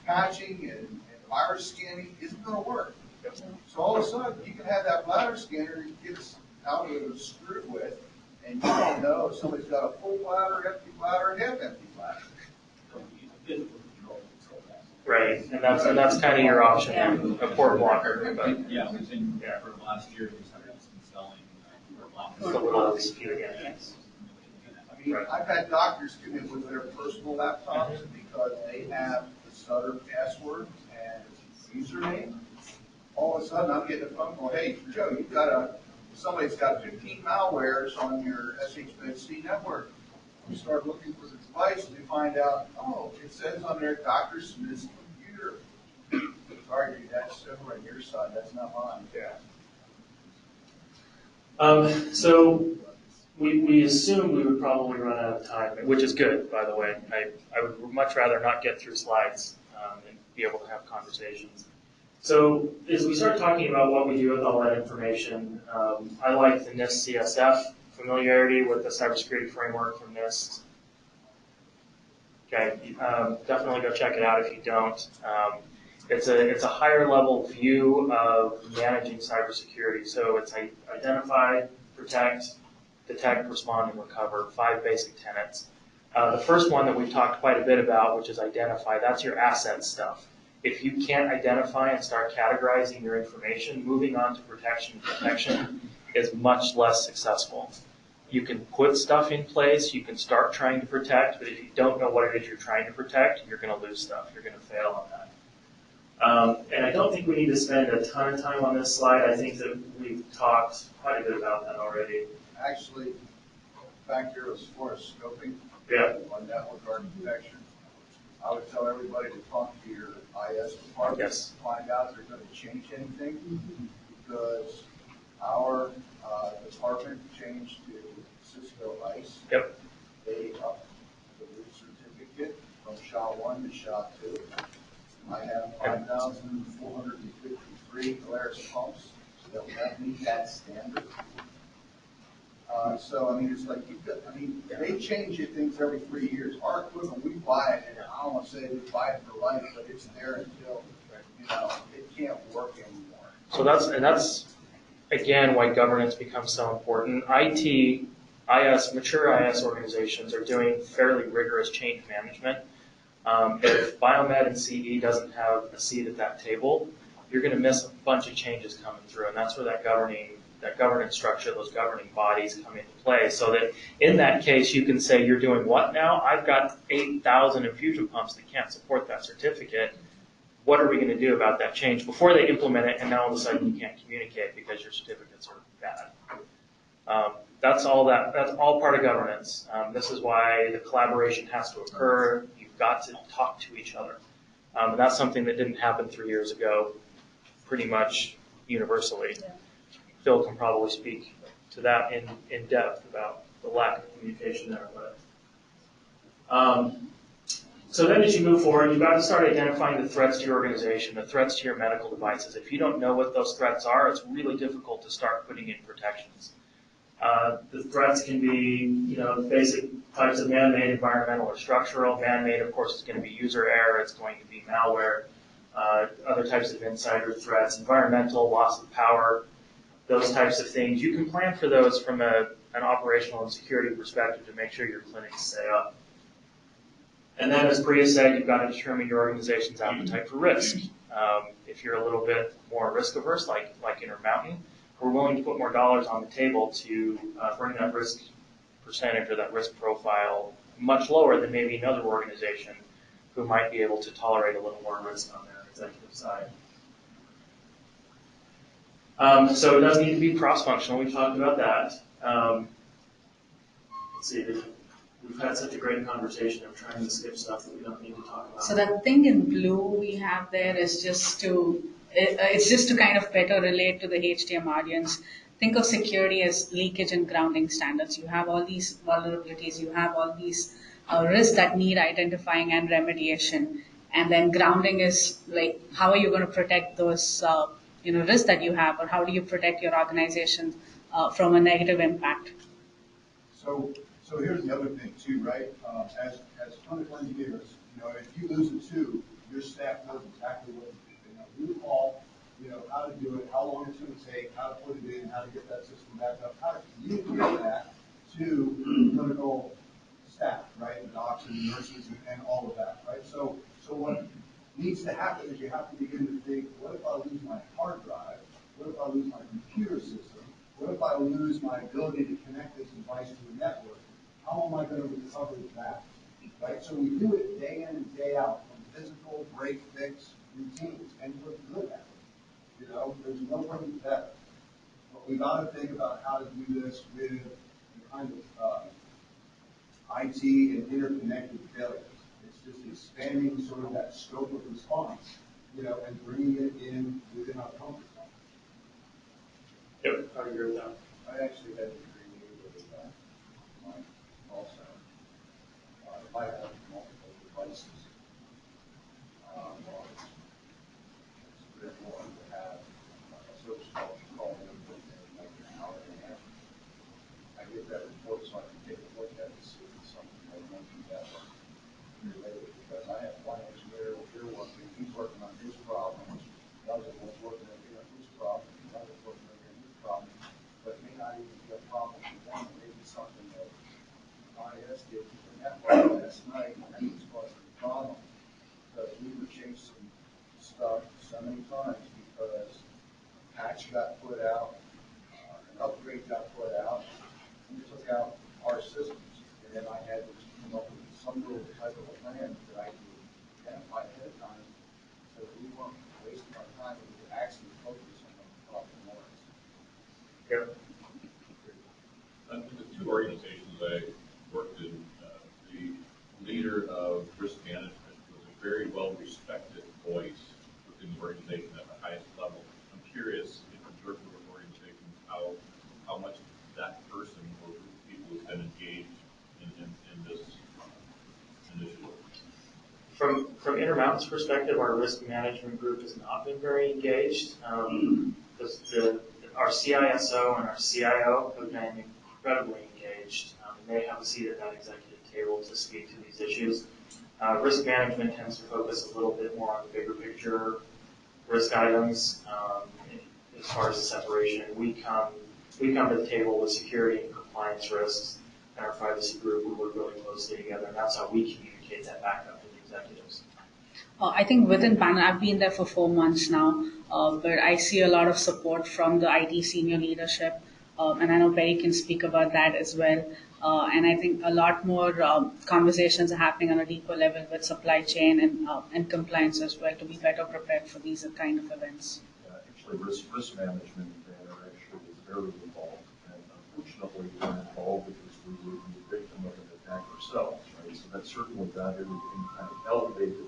patching and virus scanning isn't going to work. So all of a sudden, you can have that bladder scanner that gets out of the screw with, and you don't know if somebody's got a full bladder, empty bladder, half-empty bladder. Right, and that's kind of your option, a port blocker. But yeah, we've been for the last year, we started selling the little dispute again. Yes. I mean, I've had doctors come in with their personal laptops because they have the Sutter password and username. All of a sudden, I'm getting a phone call, hey, Joe, somebody's got 15 malwares on your SHC network. We start looking for the device and we find out, oh, it says on there, Dr. Smith's computer. Sorry, dude, that's over on your side, that's not mine. Yeah. So we assume we would probably run out of time, which is good, by the way. I would much rather not get through slides and be able to have conversations. So as we start talking about what we do with all that information, I like the NIST CSF, familiarity with the cybersecurity framework from NIST. Okay, definitely go check it out if you don't. It's a higher level view of managing cybersecurity. So it's identify, protect, detect, respond, and recover, 5 basic tenets. The first one that we've talked quite a bit about, which is identify, that's your asset stuff. If you can't identify and start categorizing your information, moving on to protection is much less successful. You can put stuff in place, you can start trying to protect, but if you don't know what it is you're trying to protect, you're going to lose stuff. You're going to fail on that. And I don't think we need to spend a ton of time on this slide. I think that we've talked quite a bit about that already. Actually, back here as far as scoping, Yeah. on network architecture, I would tell everybody to talk to your IS department Yes. to find out if they're going to change anything, because our department changed to Cisco ICE. Yep. They upped the root certificate from SHA-1 to SHA-2. I have 5,453 Polaris pumps that meet that standard. So, I mean, it's like, they change things every 3 years. Our equipment, we buy it, and I don't want to say we buy it for life, but it's there until, it can't work anymore. So that's again why governance becomes so important. IT, IS, mature IS organizations are doing fairly rigorous change management. If Biomed and CE doesn't have a seat at that table, you're going to miss a bunch of changes coming through, and that's where that governance structure, those governing bodies come into play, so that in that case you can say, you're doing what now? I've got 8,000 infusion pumps that can't support that certificate. What are we going to do about that change before they implement it, and now all of a sudden you can't communicate because your certificates are bad? That's all part of governance. This is why the collaboration has to occur. You've got to talk to each other. And that's something that didn't happen 3 years ago, pretty much universally. Yeah. Phil can probably speak to that in depth about the lack of communication there. But so then as you move forward, you've got to start identifying the threats to your organization, the threats to your medical devices. If you don't know what those threats are, it's really difficult to start putting in protections. The threats can be, basic types of man-made, environmental, or structural. Man-made, of course, is going to be user error. It's going to be malware. Other types of insider threats, environmental, loss of power, those types of things. You can plan for those from an operational and security perspective to make sure your clinics stay up. And then, as Priya said, you've got to determine your organization's appetite for risk. If you're a little bit more risk-averse, like Intermountain, we're willing to put more dollars on the table to bring that risk percentage or that risk profile much lower than maybe another organization who might be able to tolerate a little more risk on their executive side. So it does need to be cross-functional. We talked about that. Let's see. We've had such a great conversation. I'm trying to skip stuff that we don't need to talk about. So that thing in blue we have there is just to kind of better relate to the HTM audience. Think of security as leakage and grounding standards. You have all these vulnerabilities. You have all these risks that need identifying and remediation. And then grounding is like, how are you going to protect those risks that you have, or how do you protect your organization from a negative impact? So here's the other thing too, right? As clinical engineers, if you lose a tube, your staff knows exactly what to do. They know who to call, how to do it, how long it's going to take, how to put it in, how to get that system back up, how to communicate that to clinical staff, right? The docs and the nurses and all of that, right? So what needs to happen is you have to begin to think, what if I lose my hard drive? What if I lose my computer system? What if I lose my ability to connect this device to a network? How am I going to recover that? Right? So we do it day in and day out from physical break fix routines, and we're good at it. There's nobody better. But we got to think about how to do this with the kind of IT and interconnected failures. It's just expanding sort of that scope of response, and bringing it in within our comfort zone. Yep, I agree with that. I actually had to agree with my call center. If I have multiple devices, it's a bit more. because a patch got put out, an upgrade got put out, and we took out our systems. And then I had to come up with some little type of a plan that I could identify ahead of time so that we weren't wasting our time and we could actually focus on what the problem was. Here. In the two organizations I worked in, the leader of risk management was a very well-respected voice within the organization at the highest level. I'm curious, if you work with organizations, how much that person or group of people has been engaged in this initiative. From Intermountain's perspective, our risk management group has not been very engaged. Our CISO and our CIO have been incredibly engaged, and they have a seat at that executive table to speak to these issues. Risk management tends to focus a little bit more on the bigger picture risk items. As far as the separation, we come to the table with security and compliance risks, and our privacy group, we work really closely together, and that's how we communicate that back up to the executives. I think within panel, I've been there for 4 months now, but I see a lot of support from the IT senior leadership, and I know Barry can speak about that as well. And I think a lot more conversations are happening on a deeper level with supply chain and compliance as well to be better prepared for these kind of events. Actually, risk management there actually is very involved, and unfortunately we're involved because we were the victim of an attack ourselves, right? So that certainly got everything kind of elevated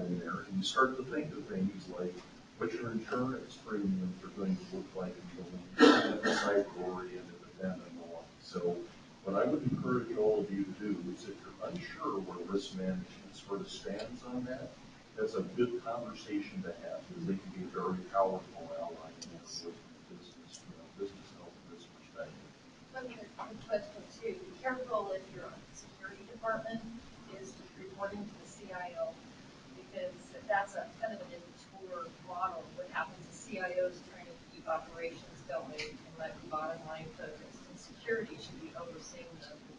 in there, and you start to think of things like what your insurance premiums are going to look like until the cyber-oriented event and the like. So what I would encourage all of you to do is if you're unsure where risk management sort of stands on that, that's a good conversation to have because they can be a very powerful ally in this business, business health risk perspective. Let me ask a question too. Be careful if your security department is reporting to the CIO because that's a kind of an immature model. What happens is CIOs trying to keep operations going and let the bottom line focus. And security should be overseeing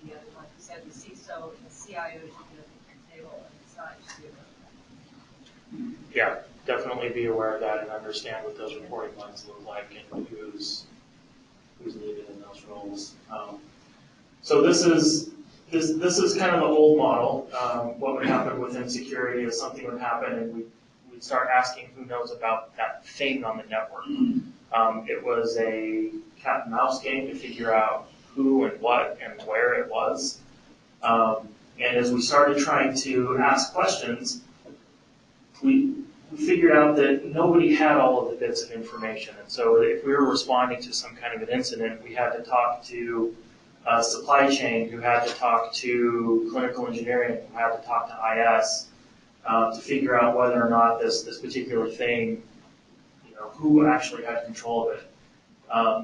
the other one. You said the CISO and the CIO should be at the table and decide to do it. Yeah, definitely be aware of that and understand what those reporting lines look like and who's needed in those roles. So this is kind of the old model. What would happen within security is something would happen and we'd start asking who knows about that thing on the network. It was a cat and mouse game to figure out who and what and where it was. And as we started trying to ask questions, we figured out that nobody had all of the bits of information. And so if we were responding to some kind of an incident, we had to talk to supply chain, who had to talk to clinical engineering, who had to talk to IS to figure out whether or not this particular thing, who actually had control of it.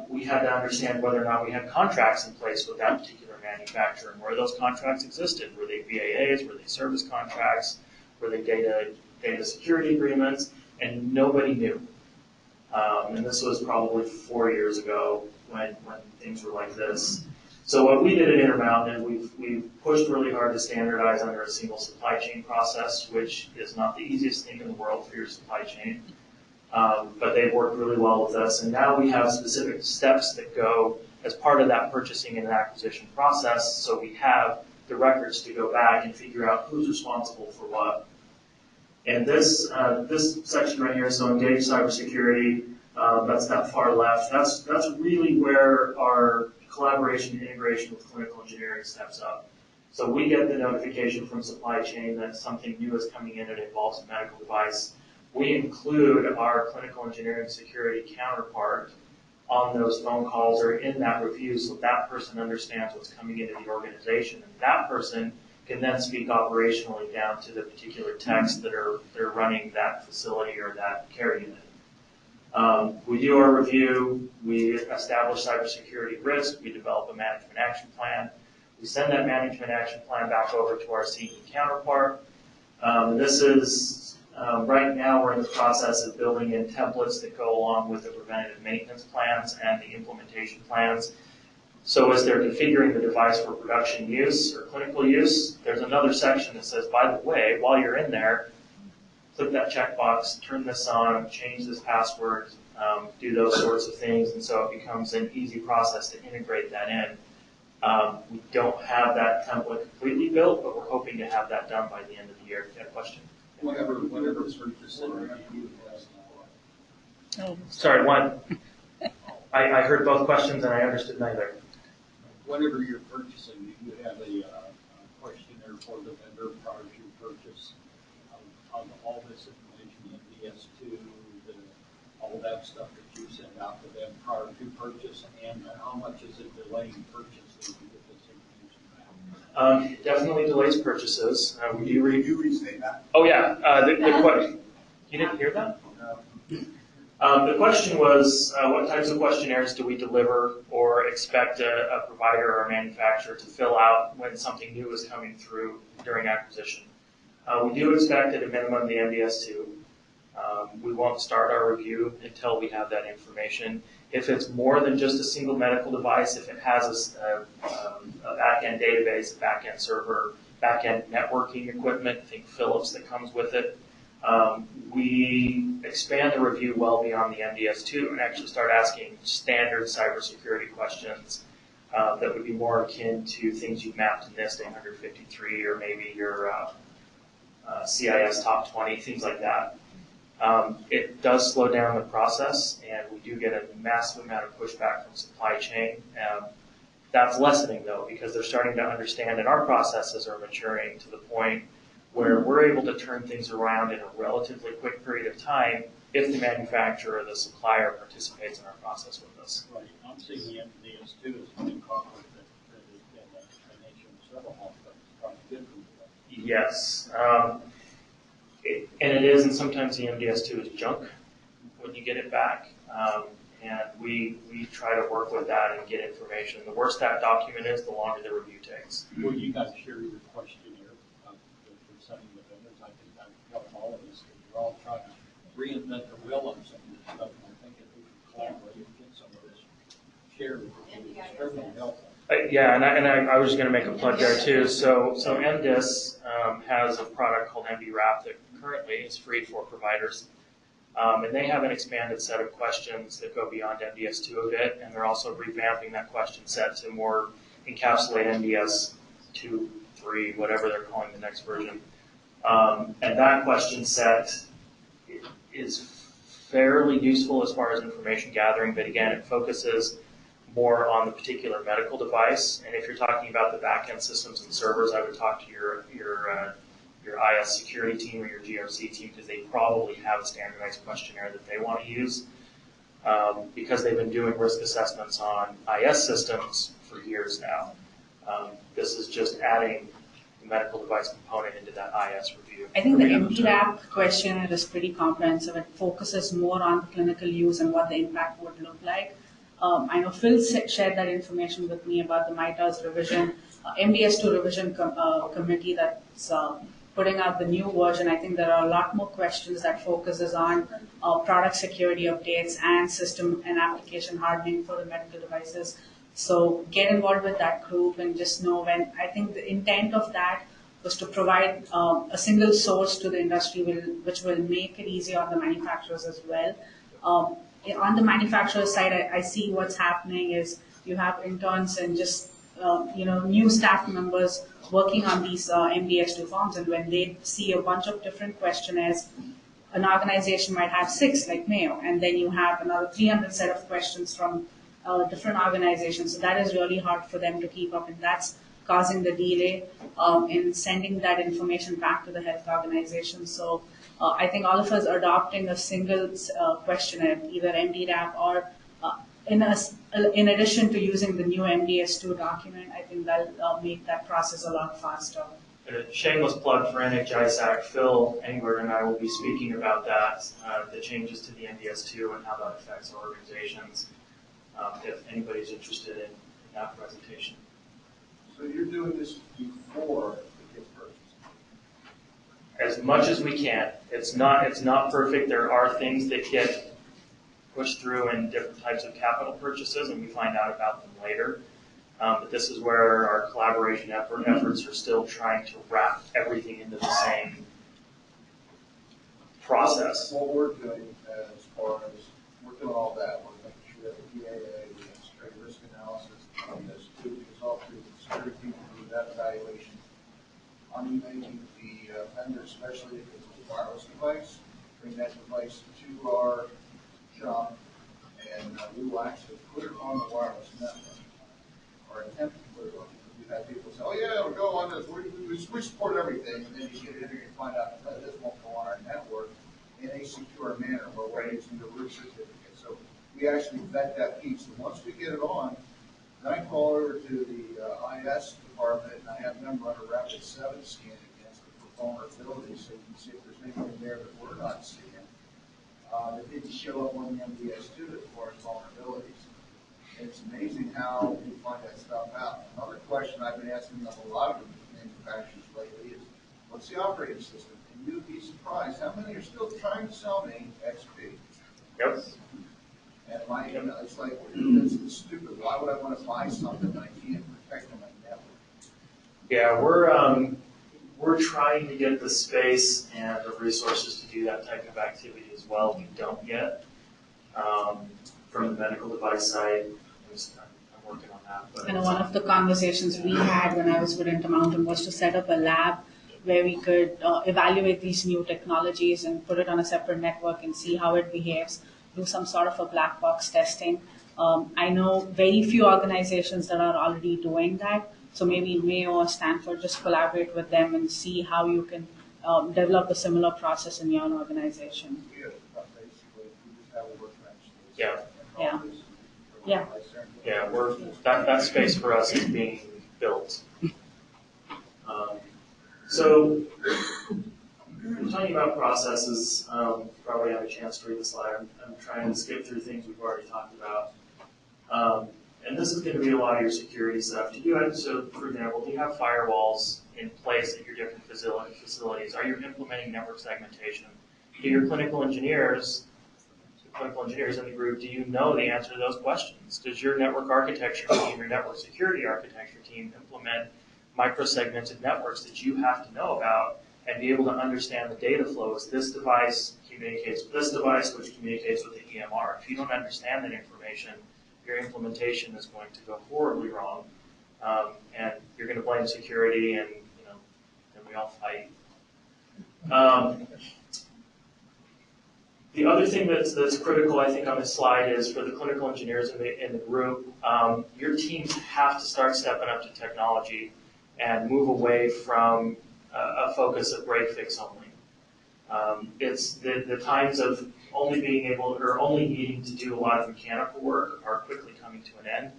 We had to understand whether or not we had contracts in place with that particular manufacturer and where those contracts existed. Were they BAAs? Were they service contracts? Were they data security agreements? And nobody knew. And this was probably 4 years ago when things were like this. So what we did at Intermountain is we've pushed really hard to standardize under a single supply chain process, which is not the easiest thing in the world for your supply chain. But they've worked really well with us. And now we have specific steps that go as part of that purchasing and acquisition process. So we have the records to go back and figure out who's responsible for what. And this section right here, so engage cybersecurity, that's that far left. That's really where our collaboration and integration with clinical engineering steps up. So we get the notification from supply chain that something new is coming in and involves a medical device. We include our clinical engineering security counterpart on those phone calls or in that review so that person understands what's coming into the organization. And that person can then speak operationally down to the particular techs that are running that facility or that care unit. We do our review, we establish cybersecurity risk, we develop a management action plan. We send that management action plan back over to our CE counterpart. This is, right now we're in the process of building in templates that go along with the preventative maintenance plans and the implementation plans. So as they're configuring the device for production use or clinical use, there's another section that says, by the way, while you're in there, click that checkbox, turn this on, change this password, do those sorts of things, and so it becomes an easy process to integrate that in. We don't have that template completely built, but we're hoping to have that done by the end of the year. You got a question? Whatever purchasing you have. Sorry, one. I heard both questions and I understood neither. Whenever you're purchasing, do you have a questionnaire for the vendor prior to purchase of all this information, MDS2, all that stuff that you send out to them prior to purchase, and how much is it delaying purchases to get this information back? Definitely delays purchases. Can you restate that? Oh yeah, the question. You didn't hear that? The question was, what types of questionnaires do we deliver or expect a provider or a manufacturer to fill out when something new is coming through during acquisition? We do expect at a minimum the MDS2. We won't start our review until we have that information. If it's more than just a single medical device, if it has a back-end database, a back-end server, back-end networking equipment, think Philips that comes with it, we expand the review well beyond the MDS2 and actually start asking standard cybersecurity questions that would be more akin to things you've mapped in NIST 853 or maybe your CIS top 20, things like that. It does slow down the process, and we do get a massive amount of pushback from supply chain. That's lessening, though, because they're starting to understand, and our processes are maturing to the point where we're able to turn things around in a relatively quick period of time if the manufacturer or the supplier participates in our process with us. Right. I'm seeing the MDS2 as an conflict that has been a nation of several hospitals trying to get from the Yes. And it is, and sometimes the MDS2 is junk when you get it back. And we try to work with that and get information. The worse that document is, the longer the review takes. Will you guys share your questionnaire that you're sending the vendors? I think that would help all of us, because we're all trying to reinvent the wheel on some of this stuff. And I think if we can collaborate and get some of this shared, it would be extremely helpful. Yeah, and I was going to make a plug there too. So MDIS has a product called MDWrap that currently is free for providers. And they have an expanded set of questions that go beyond MDS2 a bit, and they're also revamping that question set to more encapsulate MDS2, 3, whatever they're calling the next version. And that question set is fairly useful as far as information gathering, but again, it focuses more on the particular medical device. And if you're talking about the back-end systems and servers, I would talk to your IS security team or your GRC team, because they probably have a standardized questionnaire that they want to use, because they've been doing risk assessments on IS systems for years now. This is just adding the medical device component into that IS review. I think the MDWrap questionnaire is pretty comprehensive. It focuses more on the clinical use and what the impact would look like. I know Phil shared that information with me about the MITRE's revision, MDS2 revision committee that's putting out the new version. I think there are a lot more questions that focuses on product security updates and system and application hardening for the medical devices. So get involved with that group and just know when. I think the intent of that was to provide a single source to the industry, which will make it easier on the manufacturers as well. On the manufacturer side, I see what's happening is you have interns and just new staff members working on these MDS2 forms, and when they see a bunch of different questionnaires, an organization might have 6, like Mayo, and then you have another 300 set of questions from different organizations. So that is really hard for them to keep up, and that's causing the delay in sending that information back to the health organization. So I think all of us adopting a single questionnaire, either MDWrap or in addition to using the new MDS2 document, I think that'll make that process a lot faster. Shameless plug for NHISAC. Phil Engler and I will be speaking about that, the changes to the MDS2 and how that affects our organizations, if anybody's interested in that presentation. So you're doing this before it gets purchased? As much as we can. It's not perfect. There are things that get pushed through in different types of capital purchases, and we find out about them later. But this is where our collaboration efforts are still trying to wrap everything into the process. What we're doing as far as working on all that, we're making sure that the PAA, we have security risk analysis on this too, because all through the security people do that evaluation. I'm making the vendor, especially if it's a wireless device, bring that device to our shop, and we will actually put it on the wireless network, or attempt to put it on. We've had people say, oh yeah, it'll go on this, we support everything, and then you get in here and find out that this won't go on our network in a secure manner, where we're using the root certificate. So we actually vet that piece, and once we get it on, then I call over to the IS department, and I have them run a rapid 7 scan against it for vulnerabilities, so you can see if there's anything there that we're not seeing that didn't show up on the MDS2 as far as vulnerabilities. And it's amazing how we find that stuff out. Another question I've been asking of a lot of manufacturers lately is, what's the operating system? And you'd be surprised how many are still trying to sell me XP. Yep. And it's like, it's stupid. Why would I want to buy something that I can't protect on my network? Yeah, we're trying to get the space and the resources to do that type of activity as well. We don't yet. From the medical device side, I'm working on that. But And one of the conversations we had when I was with Intermountain was to set up a lab where we could evaluate these new technologies and put it on a separate network and see how it behaves, do some sort of a black box testing. I know very few organizations that are already doing that. So maybe Mayo or Stanford, just collaborate with them and see how you can develop a similar process in your own organization. Basically, we just have a workbench. Yeah. Yeah. Yeah. Yeah, that space for us is being built. So, talking about processes, you probably have a chance to read the slide. I'm trying to skip through things we've already talked about. And this is going to be a lot of your security stuff. So, for example, do you have firewalls in place at your different facilities? Are you implementing network segmentation? Do your clinical engineers in the group, do you know the answer to those questions? Does your network architecture team, your network security architecture team implement microsegmented networks that you have to know about and be able to understand the data flows? This device communicates with this device, which communicates with the EMR. If you don't understand that information, your implementation is going to go horribly wrong, and you're going to blame security, and then we all fight. The other thing that's critical, I think, on this slide is for the clinical engineers in the group, your teams have to start stepping up to technology and move away from a focus of break fix only. It's the times of only being able or only needing to do a lot of mechanical work are quickly coming to an end.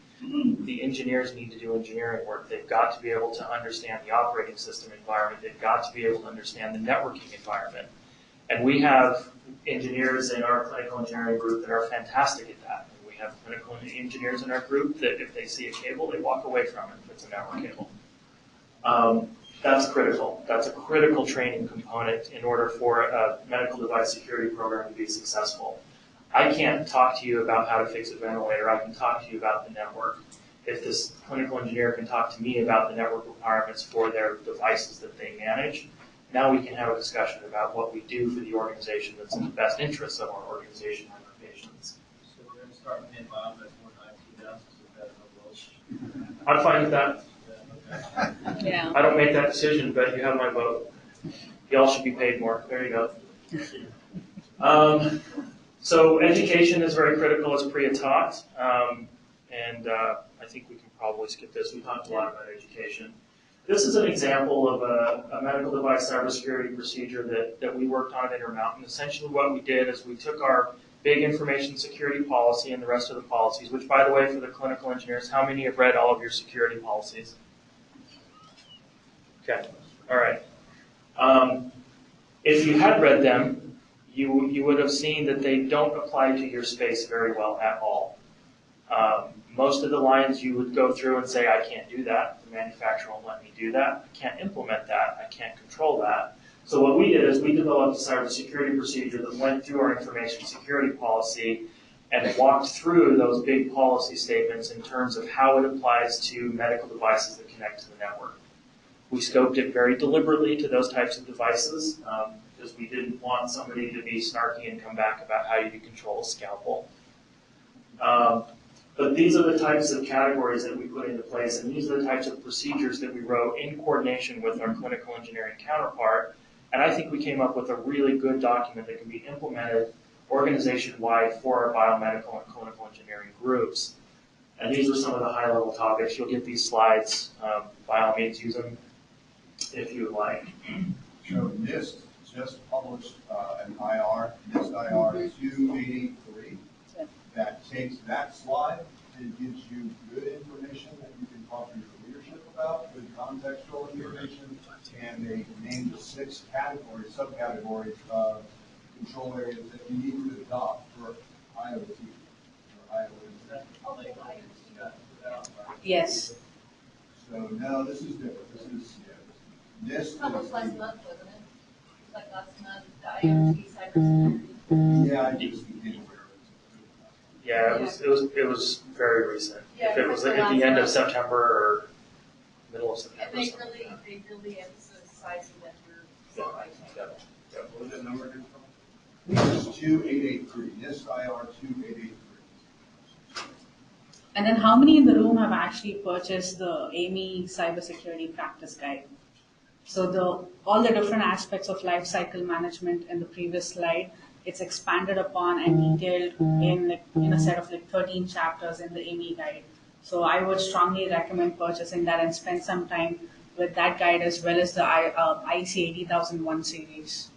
The engineers need to do engineering work. They've got to be able to understand the operating system environment. They've got to be able to understand the networking environment. And we have engineers in our clinical engineering group that are fantastic at that. And we have clinical engineers in our group that if they see a cable, they walk away from it if it's a network cable. That's critical. That's a critical training component in order for a medical device security program to be successful. I can't talk to you about how to fix a ventilator. I can talk to you about the network. If this clinical engineer can talk to me about the network requirements for their devices that they manage, now we can have a discussion about what we do for the organization that's in the best interest of our organization and our patients. So we're going to start paying Bob as more IT desks with that Welsh. I'm fine with that. Yeah. I don't make that decision, but you have my vote. Y'all should be paid more. There you go. So education is very critical, as Priya taught, and I think we can probably skip this. We talked a lot about education. This is an example of a medical device cybersecurity procedure that we worked on at Intermountain. Essentially what we did is we took our big information security policy and the rest of the policies, which, by the way, for the clinical engineers, how many have read all of your security policies? Okay, all right. If you had read them, you would have seen that they don't apply to your space very well at all. Most of the lines you would go through and say, I can't do that. The manufacturer won't let me do that. I can't implement that. I can't control that. So what we did is we developed a cybersecurity procedure that went through our information security policy and walked through those big policy statements in terms of how it applies to medical devices that connect to the network. We scoped it very deliberately to those types of devices. because we didn't want somebody to be snarky and come back about how you control a scalpel. But these are the types of categories that we put into place, and these are the types of procedures that we wrote in coordination with our clinical engineering counterpart. And I think we came up with a really good document that can be implemented organization-wide for our biomedical and clinical engineering groups. And these are some of the high-level topics. You'll get these slides. By all means, use them if you would like. So NIST just published an IR, NIST IR 2883, that takes that slide and gives you good information that you can talk to your leadership about, good contextual information, and they named 6 categories, subcategories of control areas that you need to adopt for IoT or IoT. Yes. So no, this is different. This is NIST. Published last month, wasn't it? Like last month, the IoT cybersecurity. Yeah, I just became aware of it. Yeah, it was very recent. Yeah, If it was it was at the the end of last September or middle of And September. they something really, like they really emphasize the vendor supply chain. that. Yeah. What was that number again? NIST 2883, NIST IR 2883. And then how many in the room have actually purchased the AMI Cybersecurity Practice Guide? So all the different aspects of life cycle management in the previous slide, it's expanded upon and detailed in a set of 13 chapters in the AMI guide. So I would strongly recommend purchasing that and spend some time with that guide as well as the IEC 80001 series.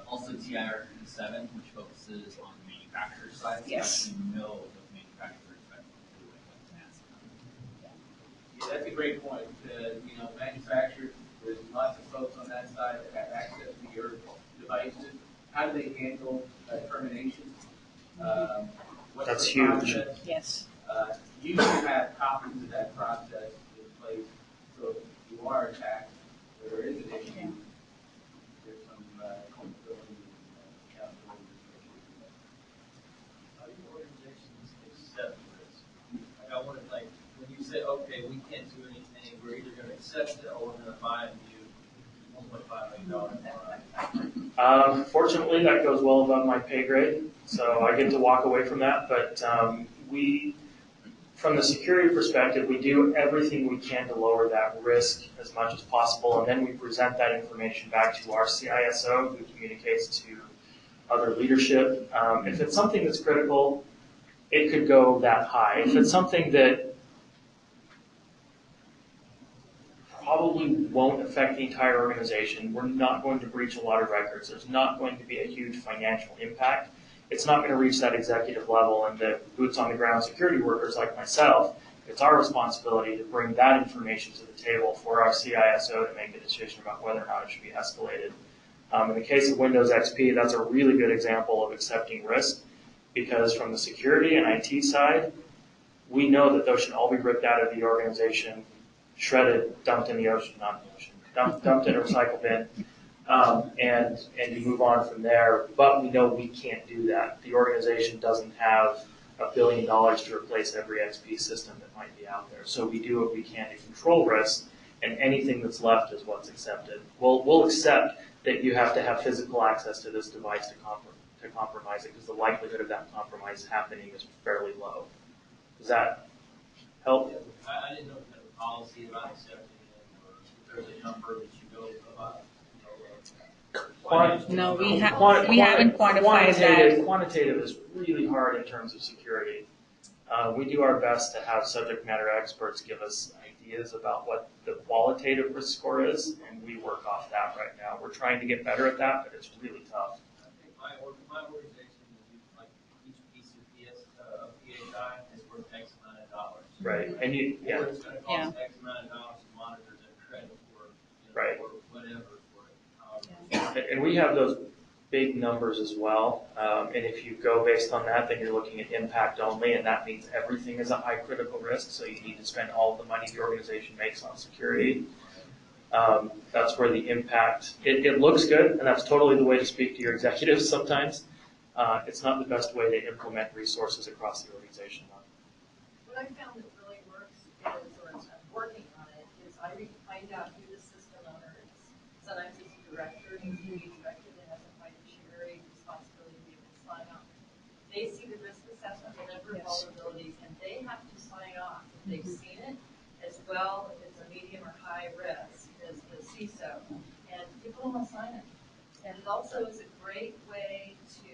Also TIR 7, which focuses on the manufacturer side. Yes. So you know what the manufacturer is doing with mass. Yeah, that's a great point. Manufacturers, there's lots of folks on that side that have access to your devices. How do they handle terminations? What's That's the huge. process? Yes. You should have copies of that process in place, so if you are attacked, or there is an issue, there's some culpability and accountability. How do organizations accept risk? Like I wanted, like, when you say, okay, we can't do anything, we're either going to accept it or we're going to buy you $1.5 million. Fortunately, that goes well above my pay grade, so I get to walk away from that. But from the security perspective, we do everything we can to lower that risk as much as possible, and then we present that information back to our CISO, who communicates to other leadership. If it's something that's critical, it could go that high. If it's something that probably won't affect the entire organization, we're not going to breach a lot of records. There's not going to be a huge financial impact. It's not going to reach that executive level, and the boots on the ground security workers like myself, it's our responsibility to bring that information to the table for our CISO to make a decision about whether or not it should be escalated. In the case of Windows XP, that's a really good example of accepting risk, because from the security and IT side, we know that those should all be ripped out of the organization, shredded, dumped in the ocean, not the ocean, dumped in a recycle bin, and you move on from there. But we know we can't do that. The organization doesn't have $1 billion to replace every XP system that might be out there. So we do what we can to control risk, and anything that's left is what's accepted. We'll accept that you have to have physical access to this device to compromise it, because the likelihood of that compromise happening is fairly low. Does that help? I didn't know if there was a policy about accepting it, or if there's a number that you go about. No, we haven't quantified that. Quantitative is really hard in terms of security. We do our best to have subject matter experts give us ideas about what the qualitative risk score is, and we work off that right now. We're trying to get better at that, but it's really tough. I think my organization is like each piece of PHI is worth X amount of dollars. Right, and Or it's going to cost X amount of dollars to monitor their credit for, Right. or whatever for it. And we have those big numbers as well. And if you go based on that, then you're looking at impact only, and that means everything is a high critical risk, so you need to spend all of the money the organization makes on security. That's where the impact, it looks good, and that's totally the way to speak to your executives sometimes. It's not the best way to implement resources across the organization. What I found that really works is, or I'm working on it, is I find out who the system owner is. Sometimes it's a director, it needs to be directed in assessment, the number of vulnerabilities, and they have to sign off if they've seen it, as well if it's a medium or high risk as the CISO, and people don't sign it. And it also is a great way to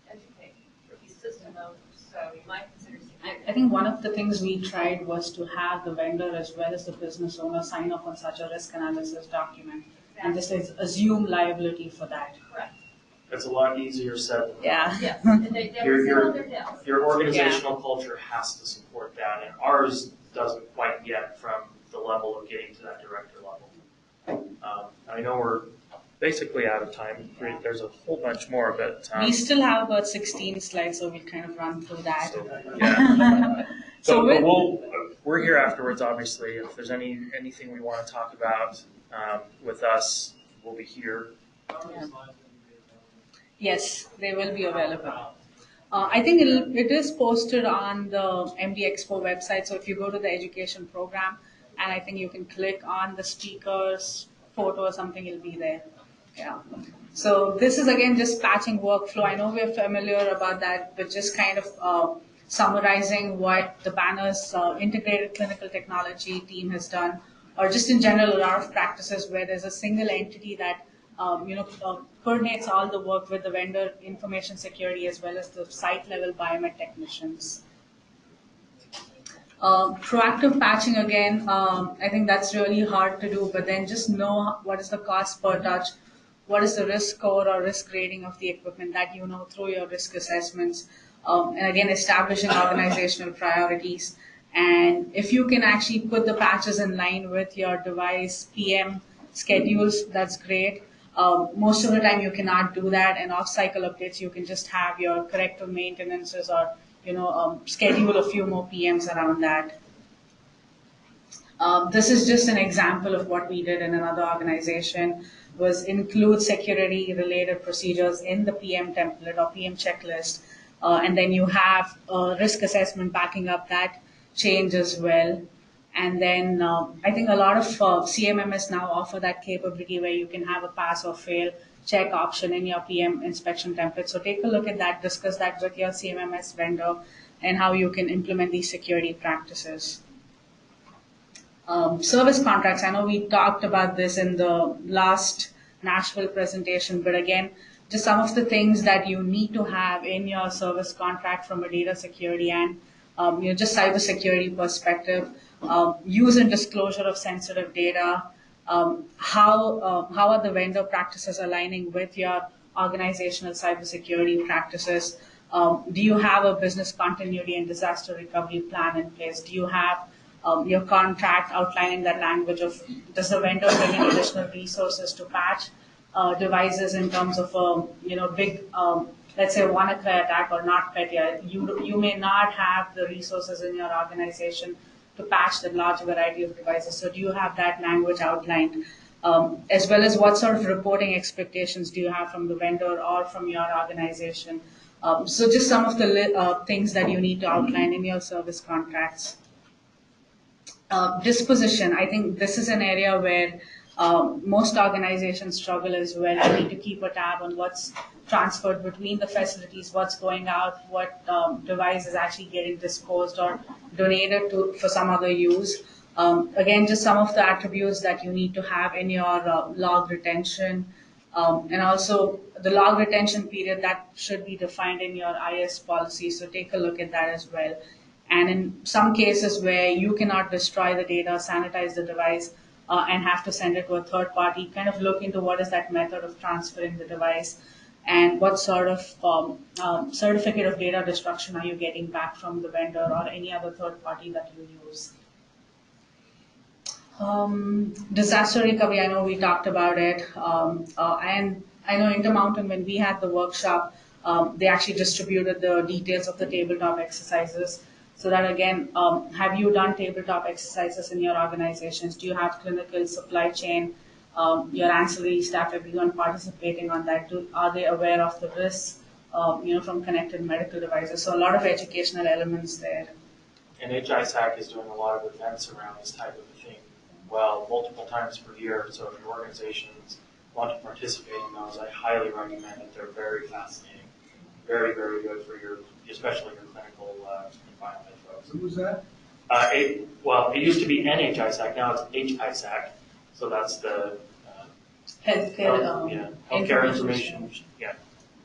educate these system owners, so you might consider security. I think one of the things we tried was to have the vendor as well as the business owner sign off on such a risk analysis document and just assume liability for that. Correct. It's a lot easier said than done. Yeah. Yes, and they will sit on their desk. Your organizational culture has to support that, and ours doesn't quite yet from the level of getting to that director level. I know we're basically out of time. There's a whole bunch more, but We still have about 16 slides, so we'll kind of run through that. so, yeah. So We're here afterwards, obviously. If there's anything we want to talk about with us, we'll be here. Yeah. Yes, they will be available. I think it is posted on the MD Expo website. So if you go to the education program, and I think you can click on the speaker's photo or something, it'll be there. Yeah. So this is again just patching workflow. I know we're familiar about that, but just kind of summarizing what the Banner's integrated clinical technology team has done, or just in general a lot of practices where there's a single entity that coordinates all the work with the vendor information security as well as the site level biomed technicians. Proactive patching again, I think that's really hard to do, but then just know what is the cost per touch, what is the risk score or risk rating of the equipment that you know through your risk assessments, and again establishing organizational priorities. And if you can actually put the patches in line with your device PM schedules, that's great. Most of the time you cannot do that, and off-cycle updates you can just have your corrective maintenances or schedule a few more PMs around that. This is just an example of what we did in another organization, was include security related procedures in the PM template or PM checklist, and then you have risk assessment backing up that change as well. And then I think a lot of CMMS now offer that capability where you can have a pass or fail check option in your PM inspection template. So take a look at that, discuss that with your CMMS vendor and how you can implement these security practices. Service contracts, I know we talked about this in the last Nashville presentation, but again, just some of the things that you need to have in your service contract from a data security and just cybersecurity perspective. Use and disclosure of sensitive data, how are the vendor practices aligning with your organizational cybersecurity practices? Do you have a business continuity and disaster recovery plan in place? Do you have your contract outlining that language of, does the vendor bring in additional resources to patch devices in terms of big, let's say WannaCry attack or NotPetya? You may not have the resources in your organization to patch the large variety of devices. So do you have that language outlined? As well as what sort of reporting expectations do you have from the vendor or from your organization? So just some of the things that you need to outline in your service contracts. Disposition, I think this is an area where most organizations struggle as well. You need to keep a tab on what's transferred between the facilities, what's going out, what device is actually getting disposed or donated to for some other use. Again, just some of the attributes that you need to have in your log retention, and also the log retention period that should be defined in your IS policy. So take a look at that as well. And in some cases where you cannot destroy the data, sanitize the device, and have to send it to a third party, kind of look into what is that method of transferring the device and what sort of certificate of data destruction are you getting back from the vendor or any other third party that you use. Disaster recovery, I know we talked about it. And I know Intermountain, when we had the workshop, they actually distributed the details of the tabletop exercises. So that again, have you done tabletop exercises in your organizations? Do you have clinical supply chain, your ancillary staff, everyone participating on that? Are they aware of the risks, from connected medical devices? So a lot of educational elements there. And HISAC is doing a lot of events around this type of a thing, well, multiple times per year. So if your organizations want to participate in those, I highly recommend it. They're very fascinating, very, very good for your especially your clinical environment folks. Who was that? It used to be NHISAC, now it's HISAC, so that's the healthcare information. Yeah.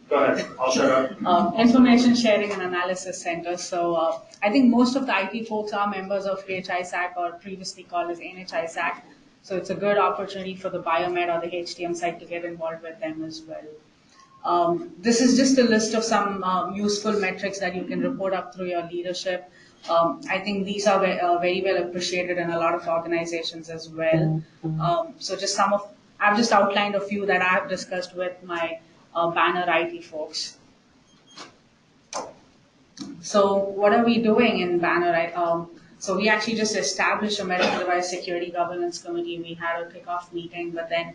Go ahead, I'll shut up. Information Sharing and Analysis Center. So I think most of the IT folks are members of HISAC, or previously called as NHISAC. So it's a good opportunity for the biomed or the HTM site to get involved with them as well. This is just a list of some useful metrics that you can report up through your leadership. I think these are very well appreciated in a lot of organizations as well. So I've just outlined a few that I've discussed with my Banner IT folks. So what are we doing in Banner? So we actually just established a medical device security governance committee. We had a kickoff meeting, but then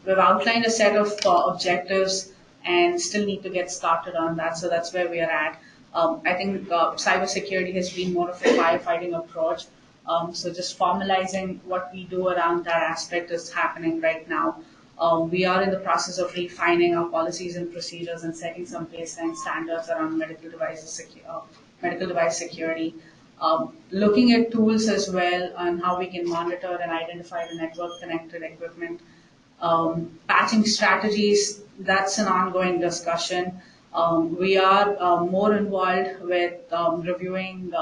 we've outlined a set of objectives and still need to get started on that. So that's where we are at. I think cybersecurity has been more of a firefighting approach. So just formalizing what we do around that aspect is happening right now. We are in the process of refining our policies and procedures and setting some baseline standards around medical device security. Looking at tools as well on how we can monitor and identify the network connected equipment. Patching strategies, that's an ongoing discussion. We are more involved with reviewing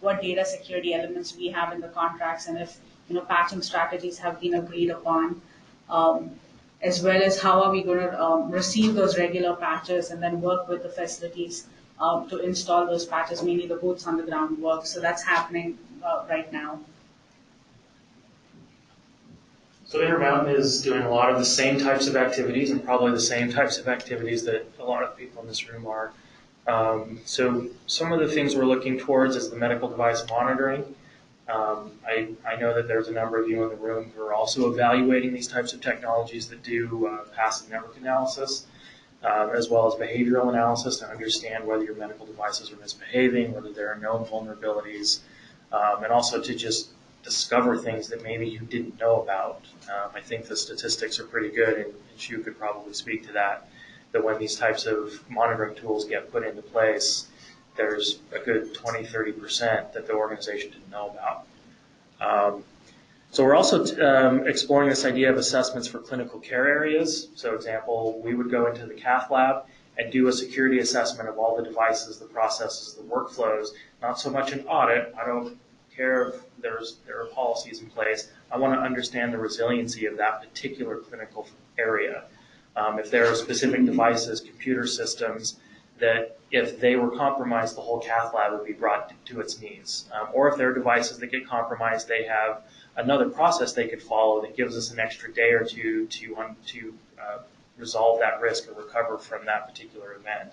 what data security elements we have in the contracts, and if patching strategies have been agreed upon, as well as how are we going to receive those regular patches and then work with the facilities to install those patches, mainly the boots on the ground work. So that's happening right now. So Intermountain is doing a lot of the same types of activities, and probably the same types of activities that a lot of people in this room are. So some of the things we're looking towards is the medical device monitoring. I know that there's a number of you in the room who are also evaluating these types of technologies that do passive network analysis, as well as behavioral analysis to understand whether your medical devices are misbehaving, whether there are known vulnerabilities, and also to just discover things that maybe you didn't know about. I think the statistics are pretty good, and Shu could probably speak to that when these types of monitoring tools get put into place, there's a good 20-30% that the organization didn't know about. So we're also exploring this idea of assessments for clinical care areas. So example, we would go into the cath lab and do a security assessment of all the devices, the processes, the workflows, not so much an audit. I don't care if there are policies in place. I want to understand the resiliency of that particular clinical area. If there are specific devices, computer systems, that if they were compromised, the whole cath lab would be brought to its knees. Or if there are devices that get compromised, they have another process they could follow that gives us an extra day or two to resolve that risk or recover from that particular event.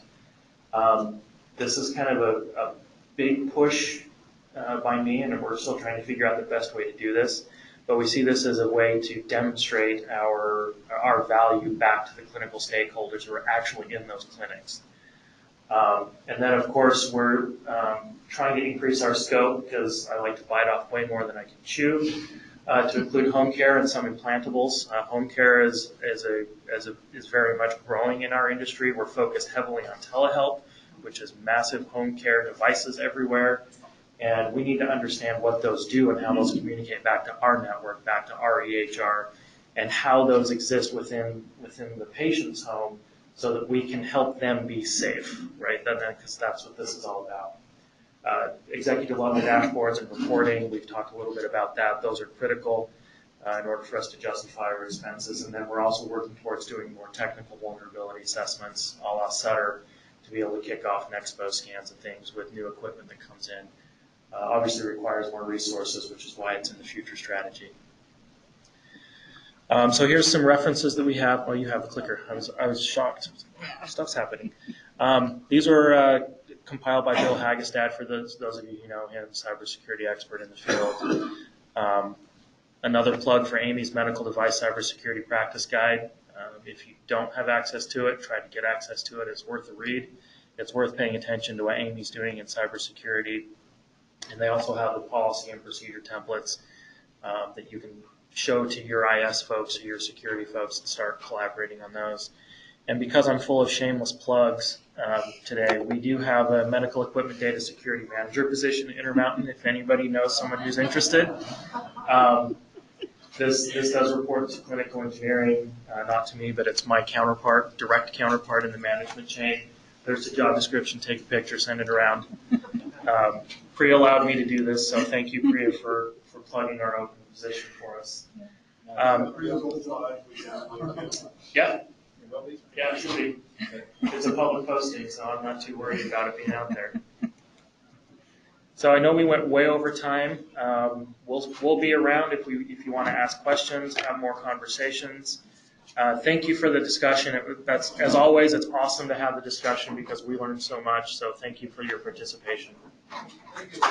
This is kind of a big push by me, and we're still trying to figure out the best way to do this. But we see this as a way to demonstrate our value back to the clinical stakeholders who are actually in those clinics. And then, of course, we're trying to increase our scope, because I like to bite off way more than I can chew, to include home care and some implantables. Home care is very much growing in our industry. We're focused heavily on telehealth, which is massive home care devices everywhere. And we need to understand what those do and how those communicate back to our network, back to our EHR, and how those exist within the patient's home so that we can help them be safe, right? Because that's what this is all about. Executive level dashboards and reporting, we've talked a little bit about that. Those are critical in order for us to justify our expenses. And then we're also working towards doing more technical vulnerability assessments, a la Sutter, to be able to kick off and expo scans and things with new equipment that comes in. Obviously requires more resources, which is why it's in the future strategy. So here's some references that we have. Oh, you have the clicker. I was shocked. Stuff's happening. These were compiled by Bill Hagestad, for those of you who know him, cybersecurity expert in the field. Another plug for Amy's Medical Device Cybersecurity Practice Guide. If you don't have access to it, try to get access to it. It's worth a read. It's worth paying attention to what Amy's doing in cybersecurity. And they also have the policy and procedure templates that you can show to your IS folks or your security folks and start collaborating on those. And because I'm full of shameless plugs today, we do have a medical equipment data security manager position at Intermountain, if anybody knows someone who's interested. This does report to clinical engineering, not to me, but it's my counterpart, direct counterpart in the management chain. There's a job description, take a picture, send it around. Priya allowed me to do this, so thank you, Priya, for plugging our open position for us. Yeah, it should be. It's a public posting, so I'm not too worried about it being out there. So I know we went way over time. We'll be around if you want to ask questions, have more conversations. Thank you for the discussion. As always, it's awesome to have the discussion because we learned so much. So thank you for your participation. Thank you.